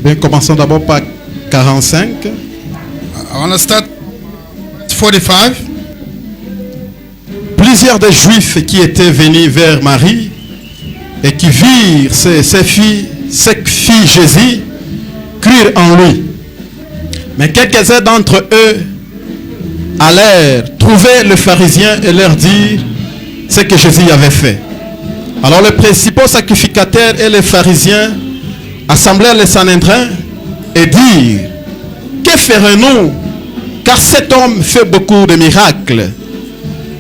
Bien, commençons d'abord par 45. I want to start 45. Plusieurs des Juifs qui étaient venus vers Marie et qui virent ses filles Jésus crurent en lui. Mais quelques-uns d'entre eux allèrent trouver le pharisien et leur dire ce que Jésus avait fait. Alors les principaux sacrificateurs et les pharisiens assemblèrent les Sanhédrins et dirent: que ferons-nous? Car cet homme fait beaucoup de miracles.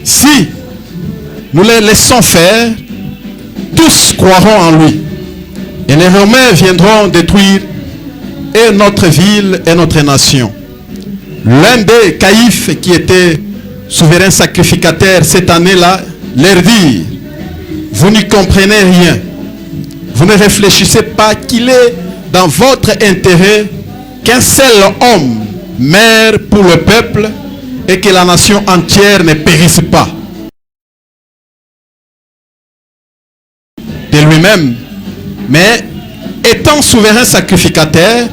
Si nous les laissons faire, tous croiront en lui. Et les Romains viendront détruire et notre ville et notre nation. L'un des Caïphes, qui était souverain sacrificateur cette année-là, leur dit: vous n'y comprenez rien. Vous ne réfléchissez pas qu'il est dans votre intérêt qu'un seul homme meure pour le peuple et que la nation entière ne périsse pas de lui-même. Mais étant souverain sacrificateur,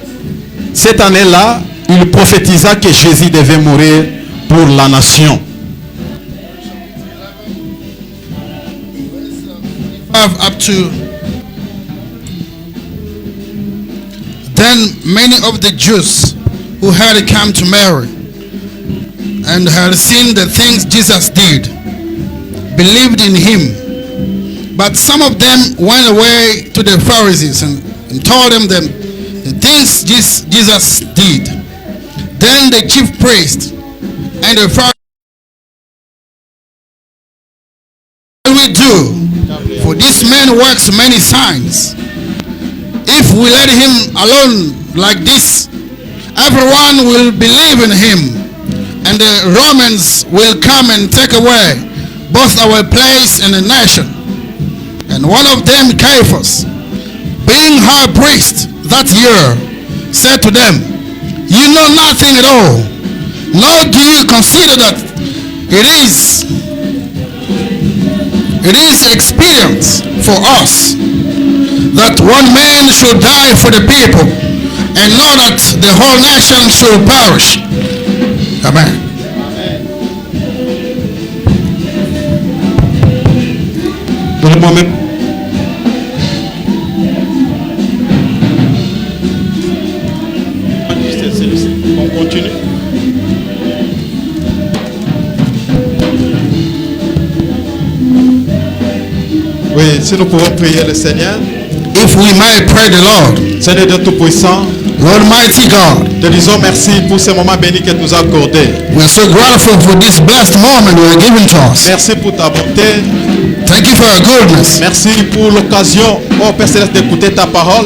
cette année-là, il prophétisa que Jésus devait mourir pour la nation. Up to then many of the Jews who had come to Mary and had seen the things Jesus did believed in him. But some of them went away to the Pharisees and told them the things Jesus did. Then the chief priest and the Pharisees, what will we do? For this man works many signs. If we let him alone like this, everyone will believe in him, and the Romans will come and take away both our place and the nation. And one of them, Caiaphas, being high priest that year, said to them, you know nothing at all, nor do you consider that it is experience for us that one man should die for the people, and not that the whole nation should perish. Amen. Donnez-moi même. On continue. Oui, si nous pouvons prier le Seigneur. If we may pray the Lord. Seigneur Dieu Tout-Puissant, Lord mighty God, te disons merci pour ce moment béni que tu nous as accordé. we are so grateful for this blessed moment you are given to us. Merci pour ta bonté. Thank you for your goodness. Merci pour l'occasion, oh Père Céleste, d'écouter ta parole.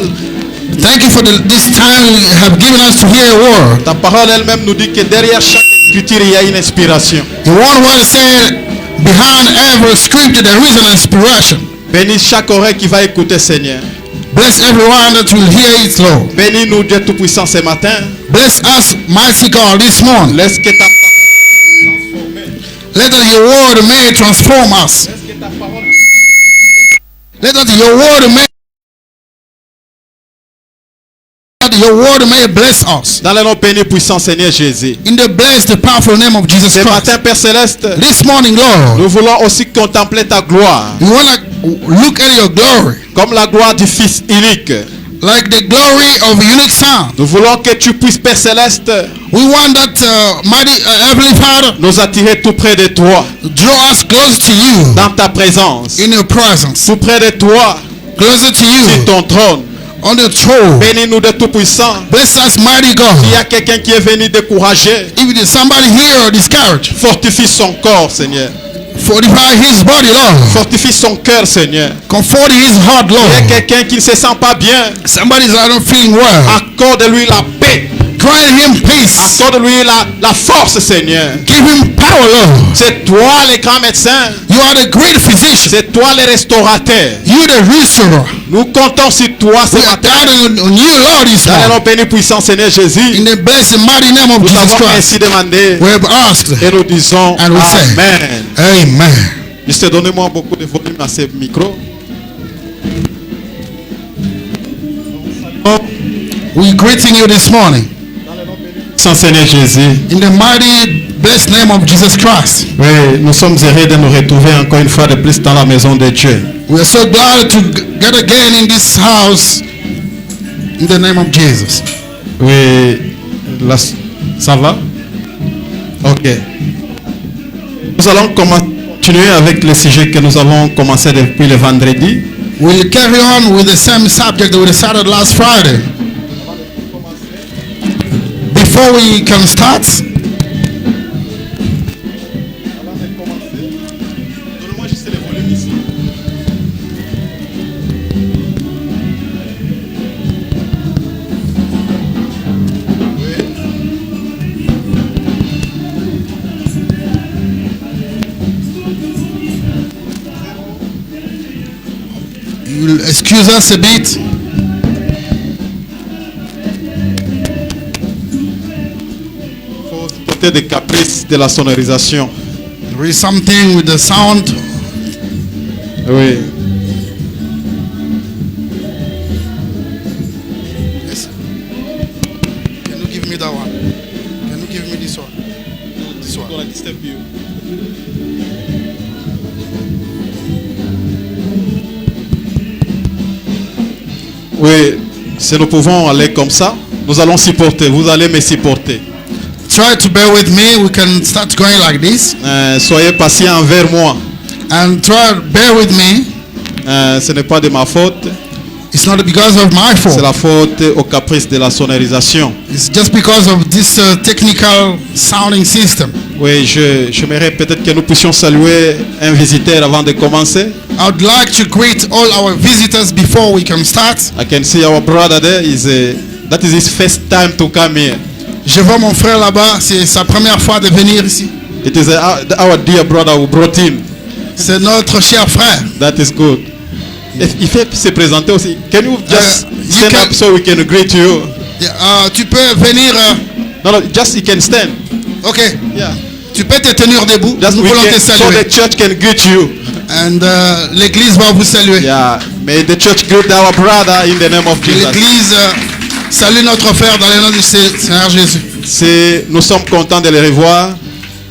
Thank you for this time you have given us to hear a word. Ta parole elle-même nous dit que derrière chaque écriture, il y a une inspiration. The one word said, behind every scripture there is an inspiration. Bénis chaque oreille qui va écouter, Seigneur. Bless everyone that will hear it, Lord. Bénis-nous, Dieu Tout-Puissant, ce matin. Bless us, mighty God, this morning. Laisse que ta parole Let that your word may transform us. Laisse que ta parole Let that your word may bless us. dans le nom béni puissant, Seigneur Jésus. In the blessed, powerful name of Jesus Ce Christ. matin, Père Céleste, This morning, Lord, nous voulons aussi contempler ta gloire, we want to look at your glory, comme la gloire du Fils unique. like the glory of a unique Son. Nous voulons que tu puisses, Père Céleste, We want that mighty Heavenly Father nous attirer tout près de toi, draw us close to you, dans ta présence, in your presence, tout près de toi, closer to sur you, ton trône. on the throne. Bénis-nous de Tout-Puissant. Bless us, mighty God. S'il y a quelqu'un qui est venu décourager, If there's somebody here discouraged, fortifie son corps, Seigneur. fortify his body, Lord. Fortifie son cœur, Seigneur. Comfort his heart, Il y a Lord. quelqu'un qui ne se sent pas bien, Somebody's not feeling well. accorde-lui la paix. Grant him peace. Accorde-lui la force, Seigneur. Give him power, Lord. C'est toi le grand médecin. You are the great physician. C'est toi le restaurateur. You the restorer. Nous comptons sur toi ce We are matin. counting on you, Lord, this Dans le morning. nom béni puissant, Seigneur Jésus, In the blessed mighty name of nous Jesus avons Christ, ainsi demandé we have asked. et nous disons And we say, Amen. Amen. Juste donnez-moi beaucoup de volume à ces micros. we're greeting you this morning. Sans Seigneur Jésus. In the mighty, blessed name of Jesus Christ. Oui, nous sommes heureux de nous retrouver encore une fois de plus dans la maison de Dieu. We are so glad to get again in this house in the name of Jesus. Oui, là, ça va? Ok. Nous allons continuer avec le sujet que nous avons commencé depuis le vendredi. We'll carry on with the same subject that we started last Friday. Before we can start, you'll excuse us a bit. Des caprices de la sonorisation. There is something with the sound. Oui. Yes. Can you give me that one? Can you give me this one? This one. Oui, si nous pouvons aller comme ça, nous allons supporter. Vous allez me supporter. Try to bear with me. We can start going like this. Soyez patient envers moi. And try to bear with me. Ce n'est pas de ma faute. It's not because of my fault. C'est la faute au caprice de la sonorisation. It's just because of this technical sounding system. Oui, j'aimerais peut-être que nous puissions saluer un visiteur avant de commencer. I would like to greet all our visitors before we can start. I can see our brother there. That is his first time to come here. Je vois mon frère là-bas, c'est sa première fois de venir ici. It is our dear brother who brought him. C'est notre cher frère. That is good. Il fait se présenter aussi. Can you just stand up so we can greet you? Tu peux venir. No, just you can stand. Ok. Yeah. Tu peux te tenir debout. Just Nous voulons te so saluer. the church can greet you. And l'église va vous saluer. Yeah. May the church greet our brother in the name of Jesus. L'église salue notre frère dans le nom du Seigneur Jésus. Nous sommes contents de le revoir.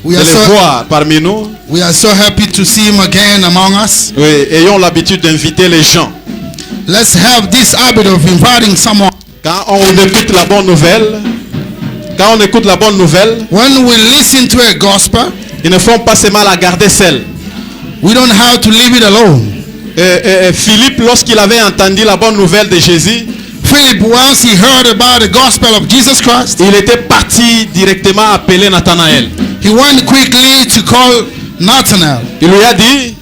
De le voir parmi nous. We are so happy to see him again among us. Oui, ayons l'habitude d'inviter les gens. Let's have this habit of inviting someone. Quand on écoute la bonne nouvelle, when we listen to a gospel, ils ne font pas seulement la garder seule. We don't have to leave it alone. Philippe, lorsqu'il avait entendu la bonne nouvelle de Jésus, Philip, once he heard about the gospel of Jesus Christ, il était parti directement appeler Nathanaël. He went quickly to call Nathanael. Il lui a dit,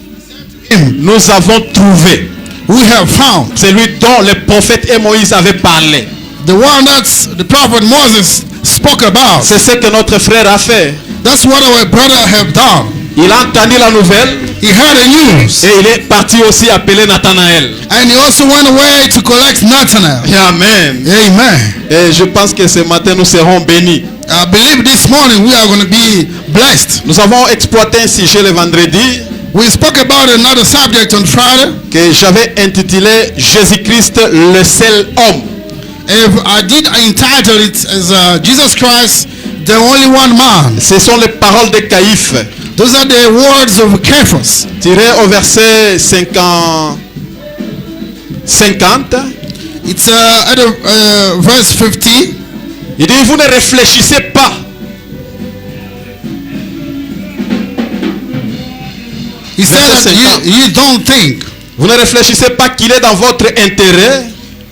nous avons trouvé. We have found. Celui dont le prophète et Moïse avaient parlé. The one that the prophet Moses spoke about. C'est ce que notre frère a fait. That's what our brother have done. Il a entendu la nouvelle. He heard the news. Et il est parti aussi appeler Nathanaël. And he also went away to collect Nathanael. Amen. Amen. Et je pense que ce matin nous serons bénis. I believe this morning we are going to be blessed. Nous avons exploité un sujet le vendredi. We spoke about another subject on Friday. Que j'avais intitulé Jésus-Christ le seul homme. I did entitle it as Jesus Christ the only one man. Ce sont les paroles de Caïphe. Those are the words of Caiaphas. Tiré au verset 50. It's at verse 50. Il dit, vous ne réfléchissez pas. He said that you don't think. Vous ne réfléchissez pas qu'il est dans votre intérêt.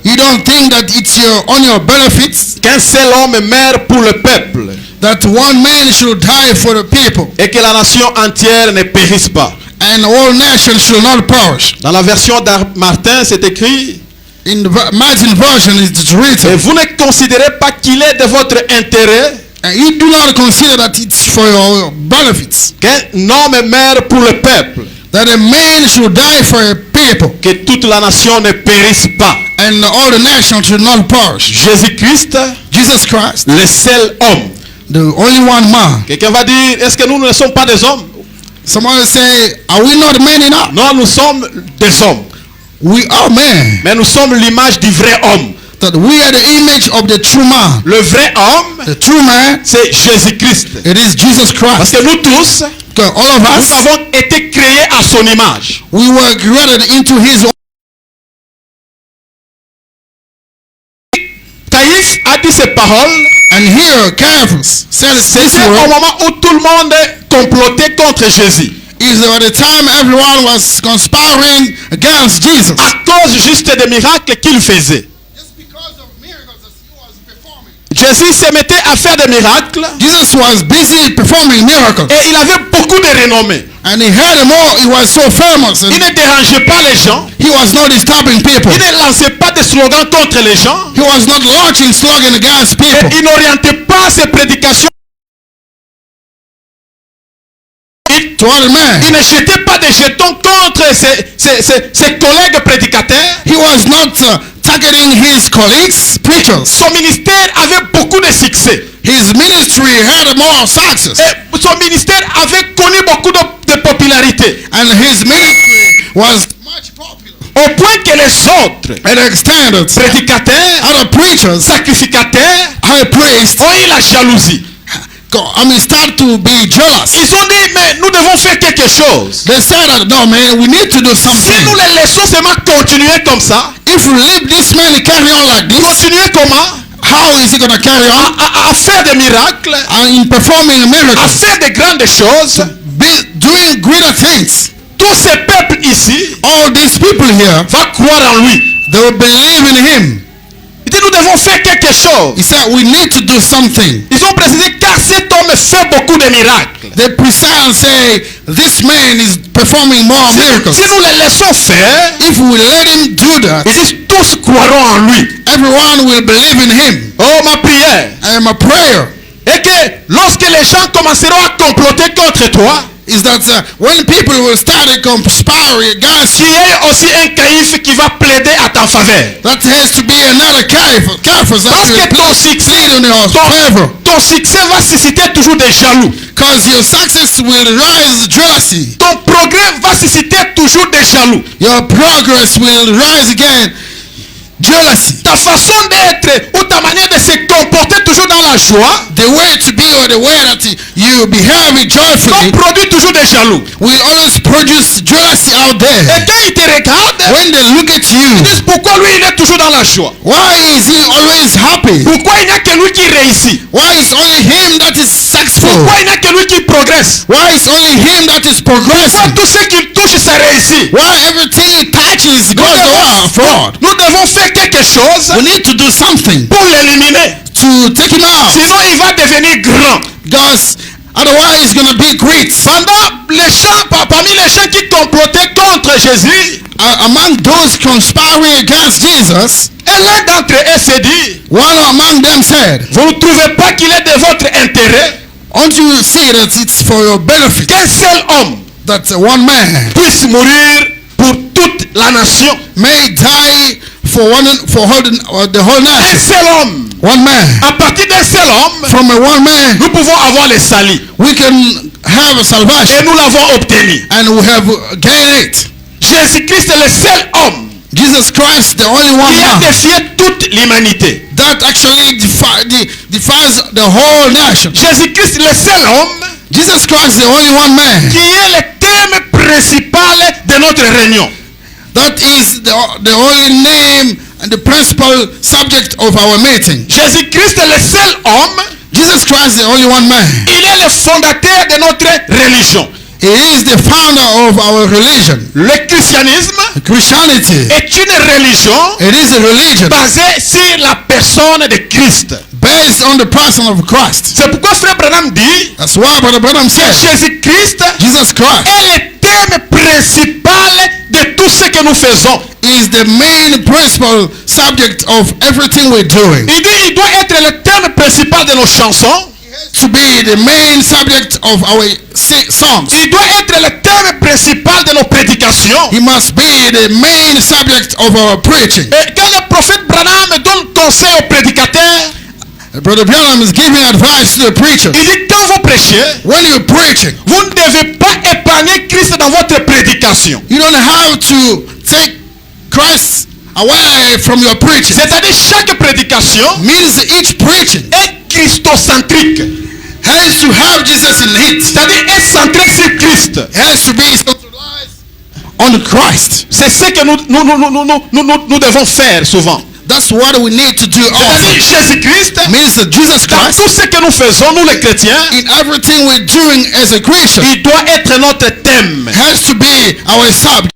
You don't think that it's on your benefits. Qu'un seul homme meurt pour le peuple. That one man should die for the people. Et que la nation entière ne périsse pas. And all nations should not perish. Dans la version d'Martin, c'est écrit. In the Martin version, it's written. Et vous ne considérez pas qu'il est de votre intérêt. And you do not consider that it's for your benefits. Qu'un homme meurt pour le peuple. That a man should die for a people. Que toute la nation ne périsse pas. And all the nations should not perish. Jésus-Christ, Jesus Christ, le seul homme. the only one man. Quelqu'un va dire, est-ce que nous ne sommes pas des hommes? Someone will say, are we not men enough? Non, nous sommes des hommes. We are men. Mais nous sommes l'image du vrai homme. that we are the image of the true man. Le vrai homme, The true man, c'est Jésus-Christ. it is Jesus Parce Christ. que nous tous, Because all of nous us, avons été créés à son image. we were created into his own. Caïphe a dit ces paroles. And here, Caiaphas said this C'était au word. moment où tout le monde complotait contre Jésus. Is at the time everyone was conspiring against Jesus. À cause juste des miracles qu'il faisait. Just because of miracles that he was performing. Jésus se mettait à faire des miracles Jesus was busy performing miracles. et il avait beaucoup de renommée. And he had them all. He was so famous. Il And ne dérangeait pas les gens. he was not disturbing people. Il ne lançait pas de slogans contre les gens. He was not launching slogan against people. Il n'orientait pas ses prédications. To other men. Il ne jetait pas des jetons contre ses collègues prédicateurs. He was not targeting his colleagues, preachers. Son ministère avait beaucoup de succès. His ministry had more success. Et son ministère avait connu beaucoup de popularité. And his ministry was much popular. Au point que les autres And extended. prédicateurs, Other preachers, sacrificateurs, high priests, ont eu la jalousie. start to be jealous. Ils ont dit, mais nous devons faire quelque chose. They said, no man, we need to do Si something. nous les laissons seulement continuer comme ça, If we leave this man carry on like this, continuer comment? how is he going to carry on? À faire des miracles, In performing à miracles, faire de grandes choses. doing greater things. Tous ces peuples ici All these people here, vont croire en lui. they will believe in him. Il dit, nous devons faire quelque chose. He said, we need to do something. Ils ont précisé, car cet homme fait beaucoup de miracles. They precise and say, this man is performing more miracles. Si nous les laissons faire, If we let him do that, ils disent, tous croiront en lui. everyone will believe in him. Oh, ma prière. And my prayer Et que lorsque les gens commenceront à comploter contre toi, is that when people will start conspiring against qu'il you, y ait aussi un caïphe qui va plaider à ta faveur. that has to be another Caiaphas that Parce will que ton plead succès, in your favor. ton succès va susciter toujours des jaloux. Because your success will rise jealousy. Ton progrès va susciter toujours des jaloux. Your progress will rise again jealousy. Ta façon d'être ou ta manière de se comporter toujours dans la joie The way to be or the way that you behave va joyfully produire toujours des jaloux. will always produce jealousy out Et there. quand ils te regardent, When they look at ils you, disent pourquoi lui il est toujours dans la joie. why is he always happy? Pourquoi il n'y a que lui qui réussit. Why is only him that is successful? Pourquoi il n'y a que lui qui progresse. Why is only him that is Pourquoi progressing? tout ce qu'il touche ça réussit. Why everything he touches goes forward? Nous devons faire quelque chose We need to do something pour l'éliminer. to take him out. Sinon il va devenir grand. Because otherwise he's going to be great. Parmi les gens qui complotaient contre Jésus, Among those conspiring against Jesus, et l'un d'entre eux s'est dit, one among them said, vous ne trouvez pas qu'il est de votre intérêt don't you see that it's for your benefit qu'un seul homme that one man puisse mourir pour toute la nation. may die for the whole Un nation? seul homme. One man. À partir d'un seul homme, From a one man, nous pouvons avoir le salut. we can have a Et salvation, nous l'avons obtenu. and we have gained it. Jésus-Christ est le seul homme Jesus Christ, the only one qui a man défié toute l'humanité. that actually defies the whole nation. Jésus-Christ est le seul homme Jesus Christ, the only one man qui est le thème principal de notre réunion. that is the only name and the principal subject of our meeting. Jésus-Christ est le seul homme. Jesus Christ, the only one man. Il est le fondateur de notre religion. He is the founder of our religion. Le christianisme Christianity, est une religion it is a religion basée sur la personne de Christ. based on the person of Christ. C'est pourquoi Frère Branham dit That's why Brother Branham que said, Jésus-Christ Jesus Christ est le thème principal de tout ce que nous faisons. is the main principal subject of everything we're doing. Il dit il doit être le thème principal de nos chansons. To be the main subject of our songs. Il doit être le thème principal de nos prédications. He must be the main subject of our preaching. Et quand le prophète Branham donne conseil aux prédicateurs, Brother Branham is giving advice to the preacher. il dit quand vous prêchez, When you're preaching, vous ne devez pas épargner Christ dans votre prédication. you don't have to take Christ away from your preaching. C'est-à-dire chaque prédication Means each preaching est christocentrique. has to have Jesus in it. C'est-à-dire est centré sur Christ. Has to be centralized on Christ. C'est ce que nous devons faire souvent. That's what we need to do C'est-à-dire often. Jésus-Christ, Means that Jesus dans Christ, tout ce que nous faisons, nous les chrétiens, in everything we're doing as a Christian, il doit être notre thème. has to be our subject.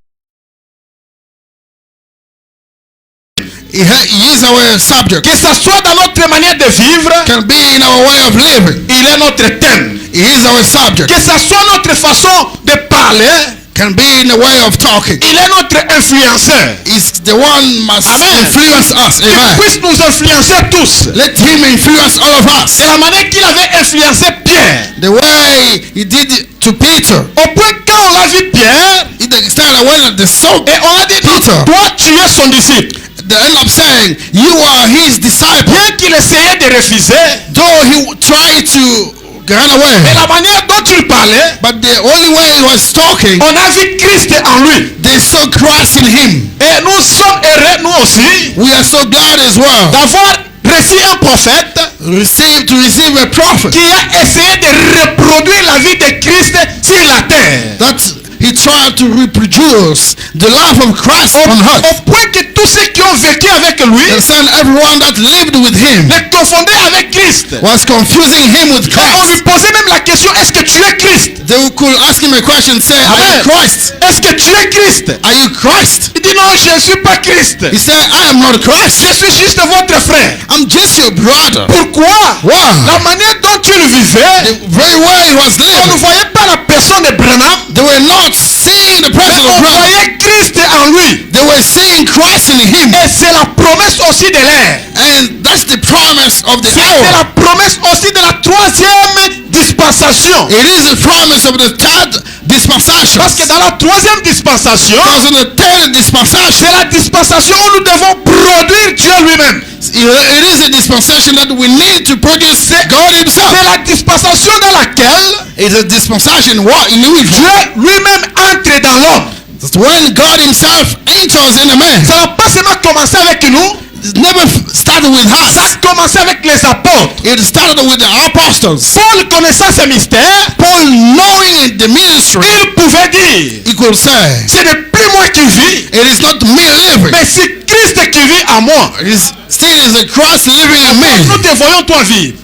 He is our subject. Que ce soit dans notre manière de vivre, Can be in our way of living. il est notre thème. He is our subject. Que ce soit notre façon de parler, Can be in the way of talking. il est notre influenceur. Is the one must Amen. influence us. Qu'il Amen. puisse nous influencer tous. Let him influence all of us. C'est la manière qu'il avait influencé Pierre. The way he did to Peter. Au point quand on l'a vu Pierre, He started when they saw et on a dit, Peter. toi tu es son disciple. They end up saying, you are his disciple. Bien qu'il essayait de refuser, Though he tried to run mais away. la manière dont il parlait, But the only way he was talking, on a vu Christ en lui. they saw Christ in him. Et nous sommes heureux, nous aussi, We are so glad as well. d'avoir reçu un prophète To receive a prophet. qui a essayé de reproduire la vie de Christ sur la terre. That he tried to reproduce the life of Christ on earth. Au point que tous ceux qui ont vécu avec lui And send everyone that lived with him les confondaient avec Christ. was confusing him with Et on lui Christ. posait même la question, est-ce que tu es Christ? They could ask him a question, say, are you Amen. Christ? Est-ce que tu es Christ? Are you Christ? Il dit non, je ne suis pas Christ. He said, I am not Christ. Je suis juste votre frère. I'm just your brother. Pourquoi? Wow. La manière dont il vivait, The very way he was on ne living, voyait pas la personne de Branham, they were not seeing the mais person on of God. voyait Christ en lui. They were seeing Christ in him. Et c'est la promesse aussi de l'air. And that's the promise of the C'est hour. la promesse aussi de la troisième dispensation. It is the promise of the third dispensation. Parce que dans la troisième dispensation, Because in the third dispensation, c'est la dispensation où nous devons produire Dieu lui-même. it is a dispensation that we need to produce God himself. C'est la dispensation dans laquelle It's a dispensation in which Dieu lui-même entre dans l'homme. that's when God himself enters in a man. Ça n'a pas seulement commencé avec nous, It never started with ça us. a commencé avec les apôtres. It started with the apostles. Paul connaissant ce mystère, Paul, knowing the ministry, il pouvait dire, he could say, ce n'est plus moi qui vis, it is not me living. mais c'est Christ qui vit en moi. It is still is a Christ living in Nous me. te voyons toi vivre.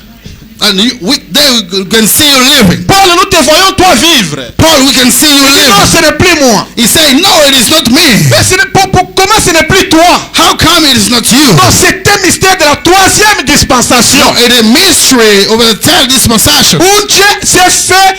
And they can see you living. Paul, nous te voyons toi vivre. Paul, we can see you Non, living. ce n'est plus moi. He said, no, it is not me. Mais comment ce n'est plus toi? How come it is not you? Non, c'est un mystère de la troisième dispensation. No, it is a mystery of the third dispensation. Où Dieu s'est fait,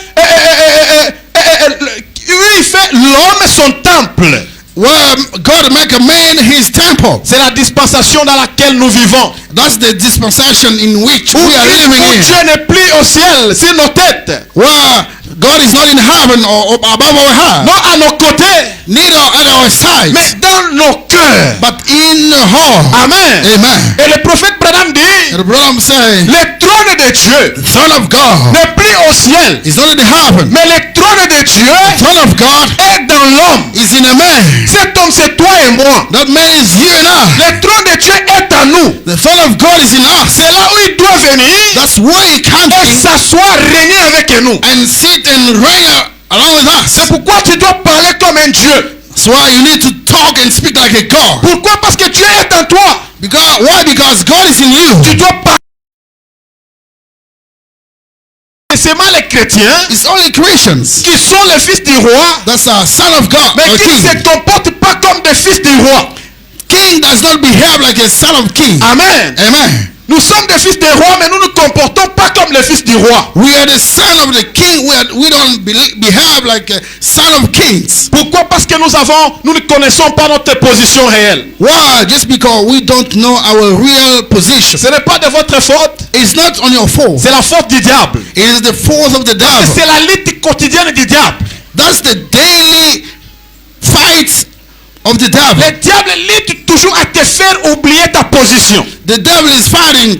il fait l'homme son temple. Where God make a man his temple. C'est la dispensation dans laquelle nous vivons. That's the dispensation in which Où we are living in. Dieu n'est plus au ciel, sur nos têtes. Where God is not in heaven or above our head. Non à nos côtés, Neither at our sides. mais dans nos cœurs. But in the heart. Amen. Amen. Et le prophète Branham dit, And the brother say, le trône de Dieu the throne of God n'est plus au ciel, is not in heaven. mais le trône de Dieu The throne of God est dans l'homme. is in a man. Cet homme, c'est toi et moi. That man is you and I. Le trône de Dieu est en nous. The throne of God is in us. C'est là où il doit venir That's where he comes et in s'asseoir, régner avec nous. and sit and reign along with us. C'est pourquoi tu dois parler comme un Dieu. That's why you need to talk and speak like a God. Pourquoi? Parce que Dieu est en toi. Why? Because God is in you. Tu dois parler. Et c'est mal les chrétiens It's only Christians. qui sont les fils du roi, That's a son of God. mais Or qui ne king. se comportent pas comme des fils du roi. King does not behave like a son of king. Amen. Amen. Nous sommes des fils des rois, mais nous ne nous comportons pas comme les fils du roi. We are the son of the king. We don't behave like a son of kings. Pourquoi? Parce que nous ne connaissons pas notre position réelle. Why? Just because we don't know our real position. Ce n'est pas de votre faute, It's not on your fault. c'est la faute du diable. It is the fault of the devil. C'est la lutte quotidienne du diable. That's the daily fight of the devil. Le diable lutte toujours à te faire oublier ta position The devil is fighting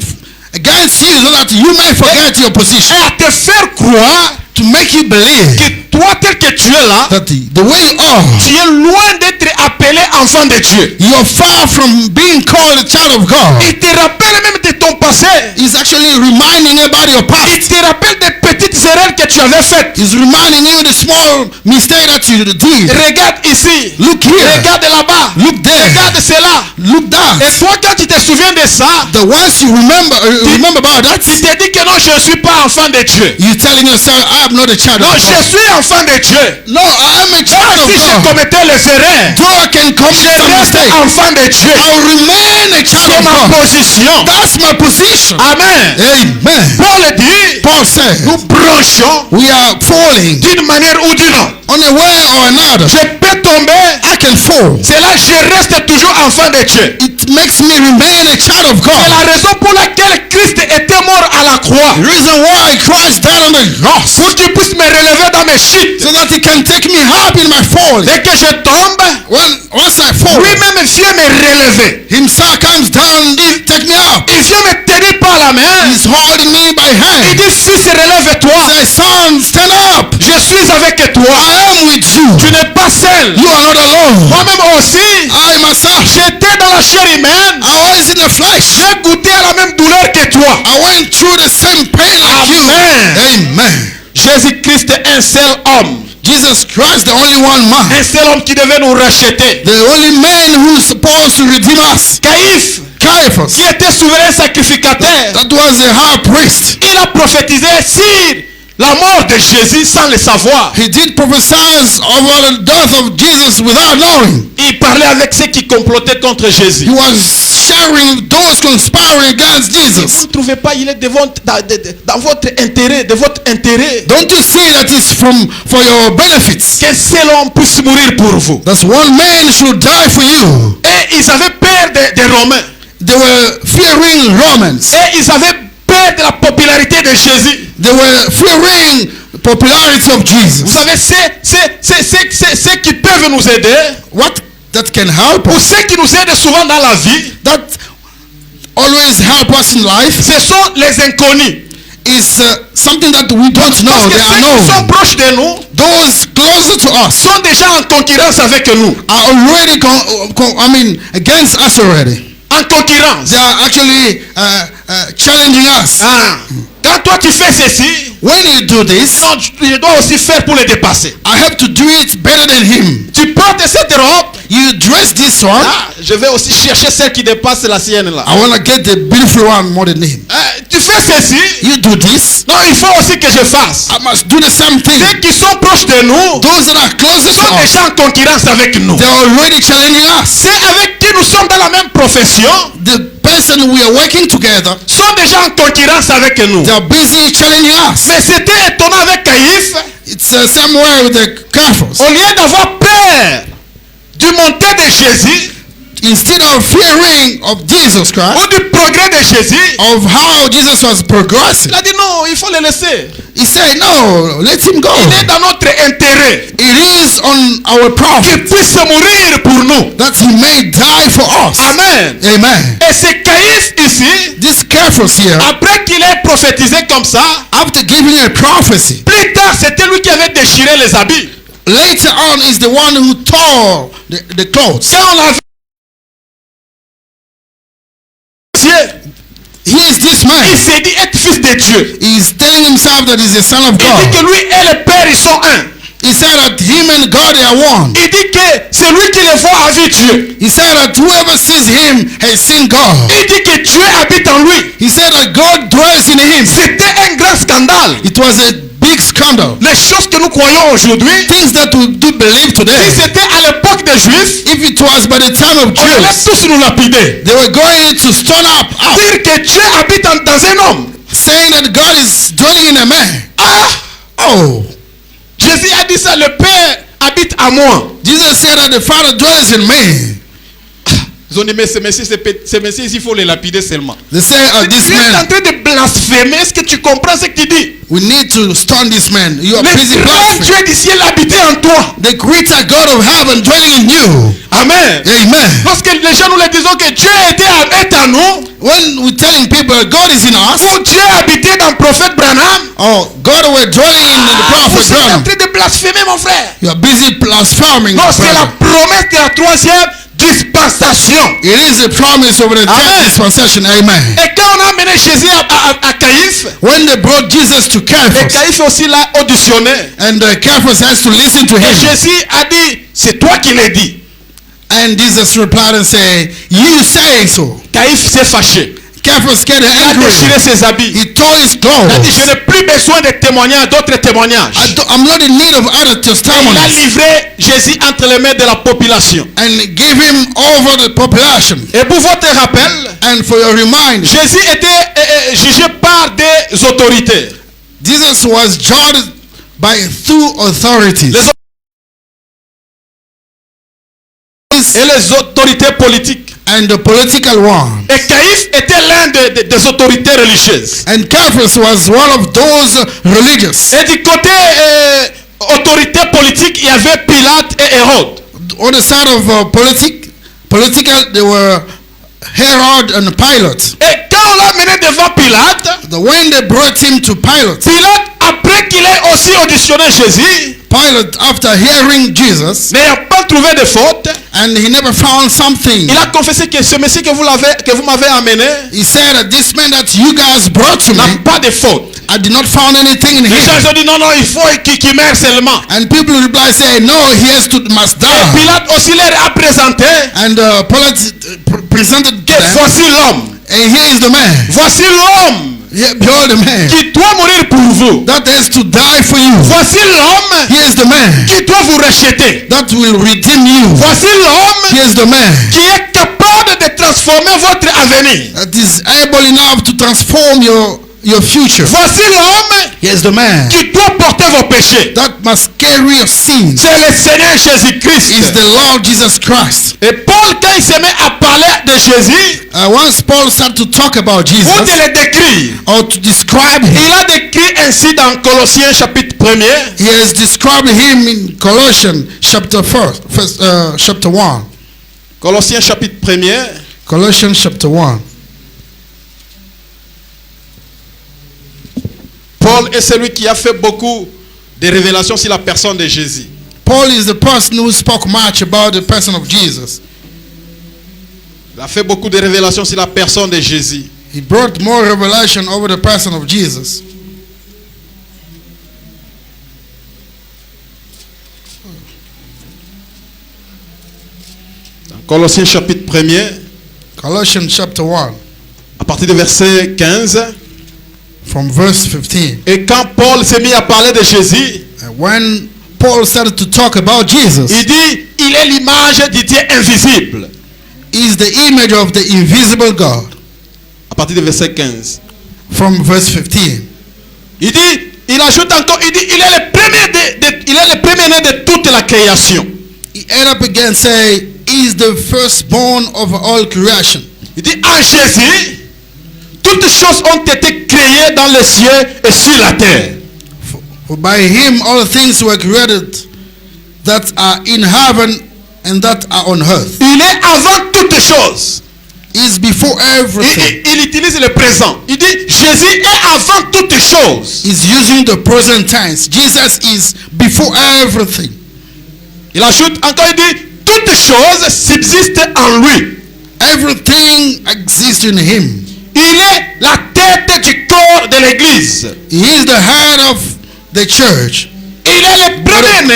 against you so that you may forget your et position. à te faire croire To make you believe que toi tel que tu es là, that the way you are, tu es loin d'être appelé appelé enfant de Dieu. You're far from being called a child of God. Il te rappelle même de ton passé. He's actually reminding you about your Il past. te rappelle des petites erreurs que tu avais faites. He's reminding you the small mistake that you did. Regarde ici. Look here. Regarde là-bas. Look there. Regarde cela. Look that. Et toi, quand tu te souviens de ça, The ones you remember about that, tu te dis que non, je ne suis pas enfant de Dieu. you're telling yourself, I'm not a child Non, of je God. suis enfant de Dieu. No, I am a child Même of si je God. commettais les erreurs, Though I can commit je some reste mistake, enfant de Dieu. I'll remain a child C'est of ma God. position. That's my position. Amen. Amen. Paul dit, Paul said, nous branchons we are falling d'une manière ou d'une autre. on a way or another. Je peux tomber, I can fall. c'est là je reste toujours enfant de Dieu. It makes me remain a child of C'est God. la raison pour laquelle Christ était mort à la croix. The reason why Christ died on the cross, Pour qu'il puisse me relever dans mes chutes. so that he can take me up in my falling. Dès que je tombe, Once I fall, lui-même vient me relever. himself comes down, he take me up. Il vient me tenir par la main. He's holding me by Il hand. dit, fils, relève-toi. Say, son, stand up. Je suis avec toi. I am with you. Tu n'es pas seul. You are not alone. Moi-même aussi, I myself, j'étais dans la chair humaine. I was in the flesh. J'ai goûté à la même douleur que toi. I went through the same pain like you. Amen. Amen. Jésus-Christ est un seul homme. Jesus Christ, the only one man. Un seul homme qui devait nous racheter. The only man who's supposed to redeem us. Caïphe, Caiaphas. qui était souverain sacrificateur, That was a high priest. il a prophétisé sur la mort de Jésus sans le savoir. He did prophesy over the death of Jesus without knowing. Il parlait avec ceux qui complotaient contre Jésus. He was sharing those conspiring against Vous Jesus. ne trouvez pas, il est dans votre intérêt, de votre intérêt, Don't you see that it's for your benefits? qu'un seul homme puisse mourir pour vous. That's one man should die for you. Et ils avaient peur des Romains. They were fearing Romans. Et ils avaient peur de la popularité de Jésus. They were fearing popularity of Vous Jesus. savez, ceux qui peuvent nous aider, What that can help ou us, ceux qui nous aident souvent dans la vie, that always help us in life, ce sont les inconnus. is something that we don't know. Parce que They are ceux qui sont known. proches de nous Those closer to us sont déjà en concurrence avec nous. are already, against us already. En concurrence. They are actually challenging us. Ah. Quand toi tu fais ceci, When you do this, non, je dois aussi faire pour le dépasser. I have to do it better than him. Tu portes cette robe. You dress this one. Ah, je vais aussi chercher celle qui dépasse la sienne là. I want to get the beautiful one more than him. Tu fais ceci. You do this. Non, il faut aussi que je fasse. I must do the same thing. Ceux qui sont proches de nous Those that are closest to sont us, déjà en concurrence avec nous. they are already challenging us. Ceux avec qui nous sommes dans la même profession The person we are working together, sont déjà en concurrence avec nous. they are busy challenging us. Mais c'était étonnant avec Caïphe. It's the same way with the Caiaphas. Au lieu d'avoir peur du montée de Jésus Instead of fearing of Jesus Christ, ou du progrès de Jésus, of how Jesus was progressing, il a dit non, il faut le laisser. he said, no, let him go. Il est dans notre intérêt It is on our profit qu'il puisse mourir pour nous. that he may die for us. Amen. Amen. Et c'est Caïphe ici, This Caiaphas here, après qu'il ait prophétisé comme ça, after giving a prophecy, plus tard c'était lui qui avait déchiré les habits. later on is the one who tore the clothes. Quand on a vu He is this man. il s'est dit être fils de Dieu. He's telling himself that he's the son of Il dit que God. lui et le Père ils sont un. He said that him and God are one. Il dit que celui qui le voit a vu Dieu. He said that whoever sees him has seen God. Il dit que Dieu habite en lui. He said that God dwells in him. C'était un grand scandale. It was a big scandal. Les choses que nous croyons aujourd'hui, Things that we do believe si today, c'était à l'époque des Juifs, if it was by the time of on allait Jews, tous nous lapider. they were going to stone up, Dire que Dieu habite dans un homme. saying that God is dwelling in a man. Ah! Oh, Jésus a dit ça, le Père habite à moi. Jesus said that the Father dwells in me. Ils ont dit, mais ce monsieur, il faut le lapider seulement. They say, this Tu es en man, train de blasphémer. Est-ce que tu comprends ce que tu dis? we need to stone this man. You are Le busy grand blaspheming. Dieu du ciel habitait en toi. The greater God of heaven dwelling in you. Amen. Amen. Lorsque les gens nous le disons que Dieu est en nous, When we're telling people God is in us, ou Dieu habitait dans le prophète Branham, oh, God were dwelling in the prophet vous êtes en Branham. train de blasphémer, mon frère. You are busy blaspheming. Non, c'est la brother. promesse de la troisième dispensation. It is a promise of the third Amen. dispensation. Amen. Et quand on a amené Jésus à Caïphe, When they brought Jesus to et Caiaphas, Caïphe aussi l'a auditionné, and Caiaphas has to listen to et him, Jésus a dit, c'est toi qui l'as dit. and Jesus replied and said, "You say so." Caïphe s'est fâché. Caiaphas get Il a déchiré angry. ses habits. He tore his Il a dit, je clothes. n'ai plus besoin de témoignages, d'autres témoignages. I'm not in need of other Et il a testimonies. livré Jésus entre les mains de la population. And give him over the population. Et pour votre rappel, And for your reminder, Jésus était jugé par des autorités. Jesus was judged by two authorities. Les et les autorités politiques. And the political one. Et Caïphe était l'un des autorités religieuses. And Caiaphas was one of those religious. Et du côté autorité politique, il y avait Pilate et Hérode. On the side of political, they were Herod and Pilate. Et quand on l'a mené devant Pilate, When they brought him to Pilate, Pilate, après qu'il ait aussi auditionné Jésus, Pilate, after hearing Jesus, n'ayant pas trouvé de faute, and he never found something, il a confessé que ce monsieur que vous m'avez amené he said that this man that you guys brought to n'a me, pas de faute. I did not find anything in Les gens him. ont dit non, il faut qu'il meure seulement. And people reply, say, no, he must Et die. Pilate aussi leur a présenté And Pilate presented que them, voici l'homme. and here is the man. Voici l'homme Here, behold the man qui doit mourir pour vous. that has to die for you. Voici l'homme Here is the man qui doit vous racheter. that will redeem you. Voici l'homme Here is the man qui est capable de transformer votre avenir. that is able enough to transform your future. Voici l'homme Here is the man qui doit porter vos péchés. that must carry your sins. C'est le Seigneur Is Jésus-Christ. the Lord Jesus Christ. Et Paul, quand il se met à parler de Jésus, Once Paul started to talk about ou de Jesus le décrire, or to describe him, il a décrit ainsi dans Colossiens chapitre 1er. he has described him in Colossians chapter 1. Colossiens chapitre 1er. Colossians chapter 1. Paul est celui qui a fait beaucoup de révélations sur la personne de Jésus. Paul is the person who spoke much about the person of Jesus. Il a fait beaucoup de révélations sur la personne de Jésus. He brought more revelation over the person of Jesus. Dans Colossiens chapitre 1er, Colossians chapter 1, à partir du verset 15. from verse 15. Et quand Paul s'est mis à parler de Jésus, And when Paul started to talk about Jesus, il dit, il est l'image du Dieu invisible. is the image of the invisible God. À partir du verset 15. From verse 15. Il dit, il ajoute encore, il dit, il est le premier-né de toute la création. He end up again say, is the firstborn of all creation. Il dit, en Jésus, toutes choses ont été créées dans les cieux et sur la terre. For by him all things were created that are in heaven and that are on earth. Il est avant toutes choses. He is before everything. Il utilise le présent. Il dit, Jésus est avant toutes choses. He's using the present tense. Jesus is before everything. Il ajoute encore, il dit, toutes choses subsistent en lui. Everything exists in him. Il est la tête du corps de l'église. He is the head of the church. Il est le premier-né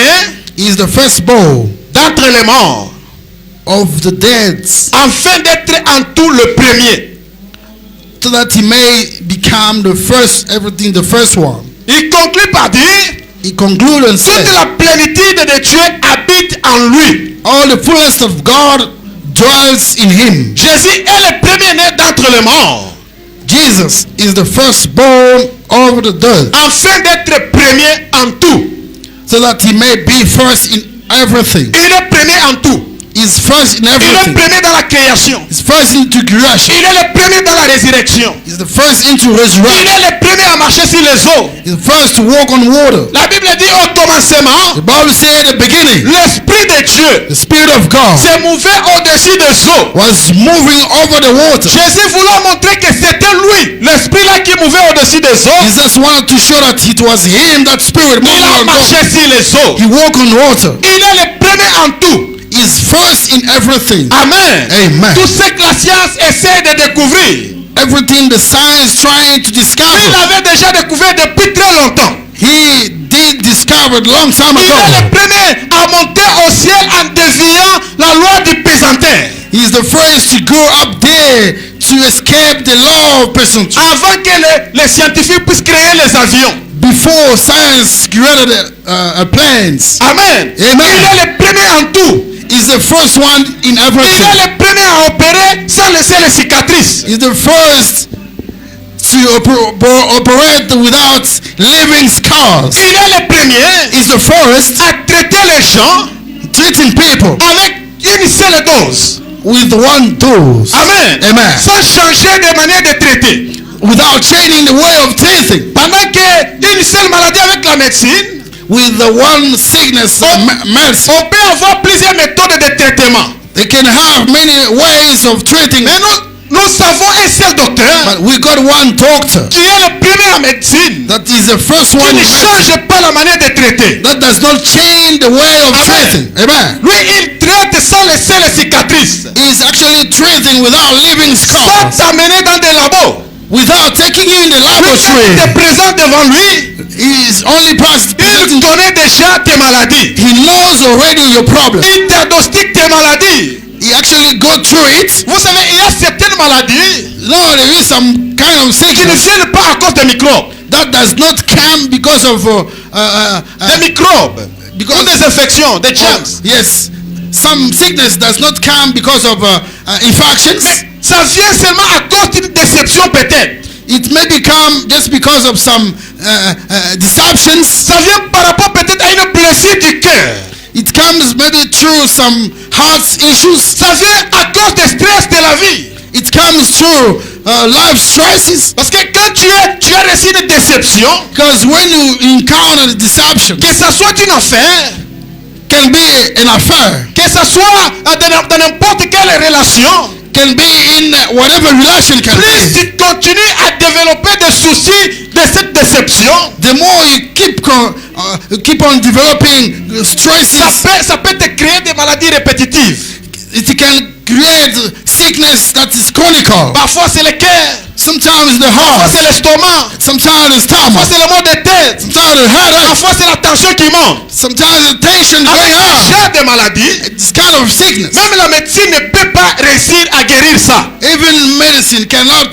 He is the firstborn d'entre les morts, of the dead, afin d'être en tout le premier. so that he may become the first, everything, the first one. Il conclut par dire, He concluded and toute said, la plénitude de Dieu habite en lui. all the fullness of God dwells in him. Jésus est le premier-né d'entre les morts, Jesus is the firstborn of the dead, afin d'être premier en tout. so that he may be first in everything. Il est premier en tout. is first in Il est le everything. premier dans la création. He's first into creation. Il est le premier dans la résurrection. He's the first into Il resurrection. est le premier à marcher sur les eaux. He's the first to walk on water. La Bible dit au commencement, The Bible said at the beginning, l'Esprit de Dieu the Spirit of God s'est mouvé au-dessus des eaux. was moving over the water. Jésus voulant montrer que c'était lui, l'Esprit là qui mouvait au-dessus des eaux. Jesus wanted to show that it was him, that Spirit moving Il a on water. marché sur les eaux. He walked on water. Il est le premier en tout. He's first in everything. Amen. Amen. Tout ce que la science essaie de découvrir, Everything the science trying to il discover, avait déjà découvert depuis très longtemps. he did discover long time Il est ago. le premier à monter au ciel en déviant la loi du pesanteur. He's the first to go up there to escape the law of peasantry. Avant que les scientifiques puissent créer les avions. Before science created planes. Amen. Amen. Il est le premier en tout. He's the first one in Il everything. est le premier à opérer sans laisser les cicatrices. He's the first to operate without leaving scars. Il est le premier He's the first à traiter les gens treating people avec une seule dose. with one dose. Amen. Amen. Sans changer de manière de traiter. Without changing the way of treating. Pendant qu'une seule maladie avec la médecine, With the one sickness, medicine. on peut avoir plusieurs méthodes de traitement. They can have many ways of treating. Mais nous savons un seul docteur But we got one doctor qui est le premier en médecine, that is the first qui one ne in medicine. change pas la manière de traiter. That does not change the way of Amen. treating. Amen. Lui, il traite sans laisser les cicatrices, He's actually treating without leaving sans scars. t'amener dans des labos. Without taking you in the Lui, quand laboratory. il te présente devant lui, He is only il connaît déjà tes maladies. He knows already your problem. Il diagnostique tes maladies. He actually go through it. Vous savez, il y a certaines maladies No, there is some kind of qui ne sickness viennent pas à cause des microbes. that does not come because of Des microbes, because ou des infections, des germs. yes, some sickness does not come because of infections. Mais ça vient seulement à cause d'une déception peut-être. It may become just because of some deceptions. Ça vient par rapport peut-être à une blessure du cœur. It comes maybe through some heart issues. Ça vient à cause des stress de la vie. It comes through life stresses. Parce que quand tu as reçu une déception, Because when you encounter deception, que ça soit une affaire, can be an affair, que ça soit dans n'importe quelle relation, can be in whatever relation can plus be. tu continues à développer des soucis de cette déception, The more you keep on developing stresses, ça peut te créer des maladies répétitives. it can create sickness that is chronic. Parfois c'est le cœur, Sometimes the parfois c'est heart, l'estomac, sometimes the parfois stomach, c'est le mal de tête, sometimes the headache, parfois c'est la tension qui monte. sometimes the tension Avec going ce on. genre de maladie, This kind of sickness. même la médecine ne peut pas réussir à guérir ça. Even medicine cannot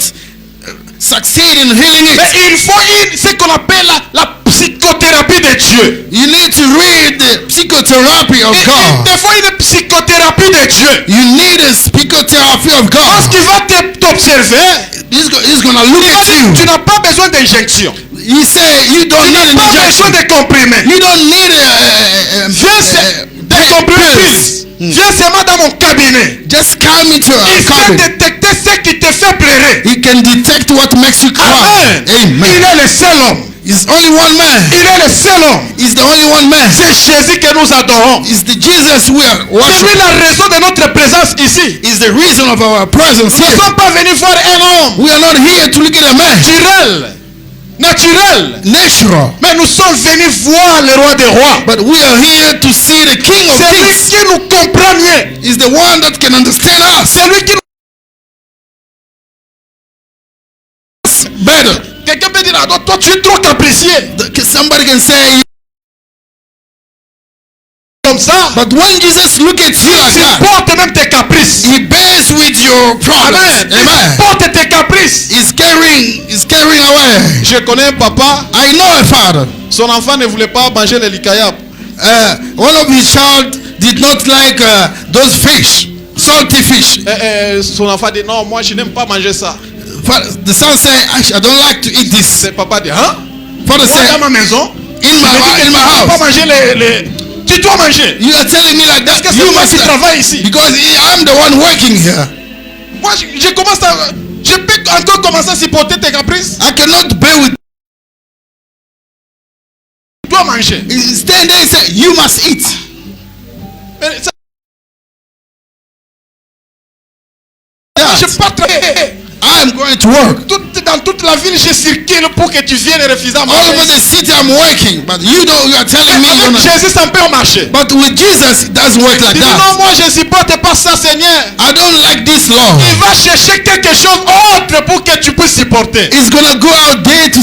succeed in healing Mais it. il faut ce qu'on appelle la psychothérapie de Dieu. You need to read the psychotherapy of Il God. te faut une psychothérapie de Dieu. You need a psychotherapy of Parce God. qu'il va t'observer. He's gonna look Il va at dire, you. tu n'as pas besoin d'injection. He say you don't Tu need n'as an pas injection. besoin de comprimés. You don't need Des comprimés. pills. Viens seulement dans mon cabinet. Just come into a Il va cabinet. détecter ce qui te fait pleurer. He can detect what makes you cry. Amen. Il Amen. est le seul homme. He's only one man. Il est le seul homme. He's the only one man. C'est Jésus que nous adorons. It's the Jesus we are C'est lui worshiping. la raison de notre présence ici. Is the reason of our presence Nous ne here. sommes pas venus voir un homme We are not here to look at a man. naturel. Natural. Mais nous sommes venus voir le roi des rois. But we are here to see the King of C'est lui Kings. qui nous comprend mieux. Is the one that can understand us C'est lui qui nous... better. Quelqu'un peut dire, ah, toi tu es trop capricieux. Somebody can say, Comme ça, but when Jesus look at you like tu that, portes même tes caprices. he bears with your problems. Amen. Amen. Tu portes tes caprices. He's carrying away. Je connais un papa, I know a father. son enfant ne voulait pas manger les likayab. One of his child did not like those fish, salty fish. Son enfant dit, non, moi je n'aime pas manger ça. The son said, I don't like to eat this. C'est papa dit, hein? Father Moi dans said, ma maison, in my pas house, manger les... Tu dois manger. You are telling me like that. Parce que You c'est moi must qui travaille ici. because I'm the one working here. Moi, je commence à... Je peux encore commencer à supporter tes caprices. I cannot bear with. Tu dois manger. Stand there and say, you must eat. Mais ça, Yeah. je pas travailler. I'm going to work. Dans toute la ville, je circule pour que tu viennes refuser à All manger. over the city I'm working, but you are telling me you're Avec not. Jésus, ça peut marcher. But with Jesus, it doesn't work like Dis non, that. moi je supporte pas ça, Seigneur. I don't like this law. Il va chercher quelque chose autre pour que tu puisses supporter. It's gonna go out there to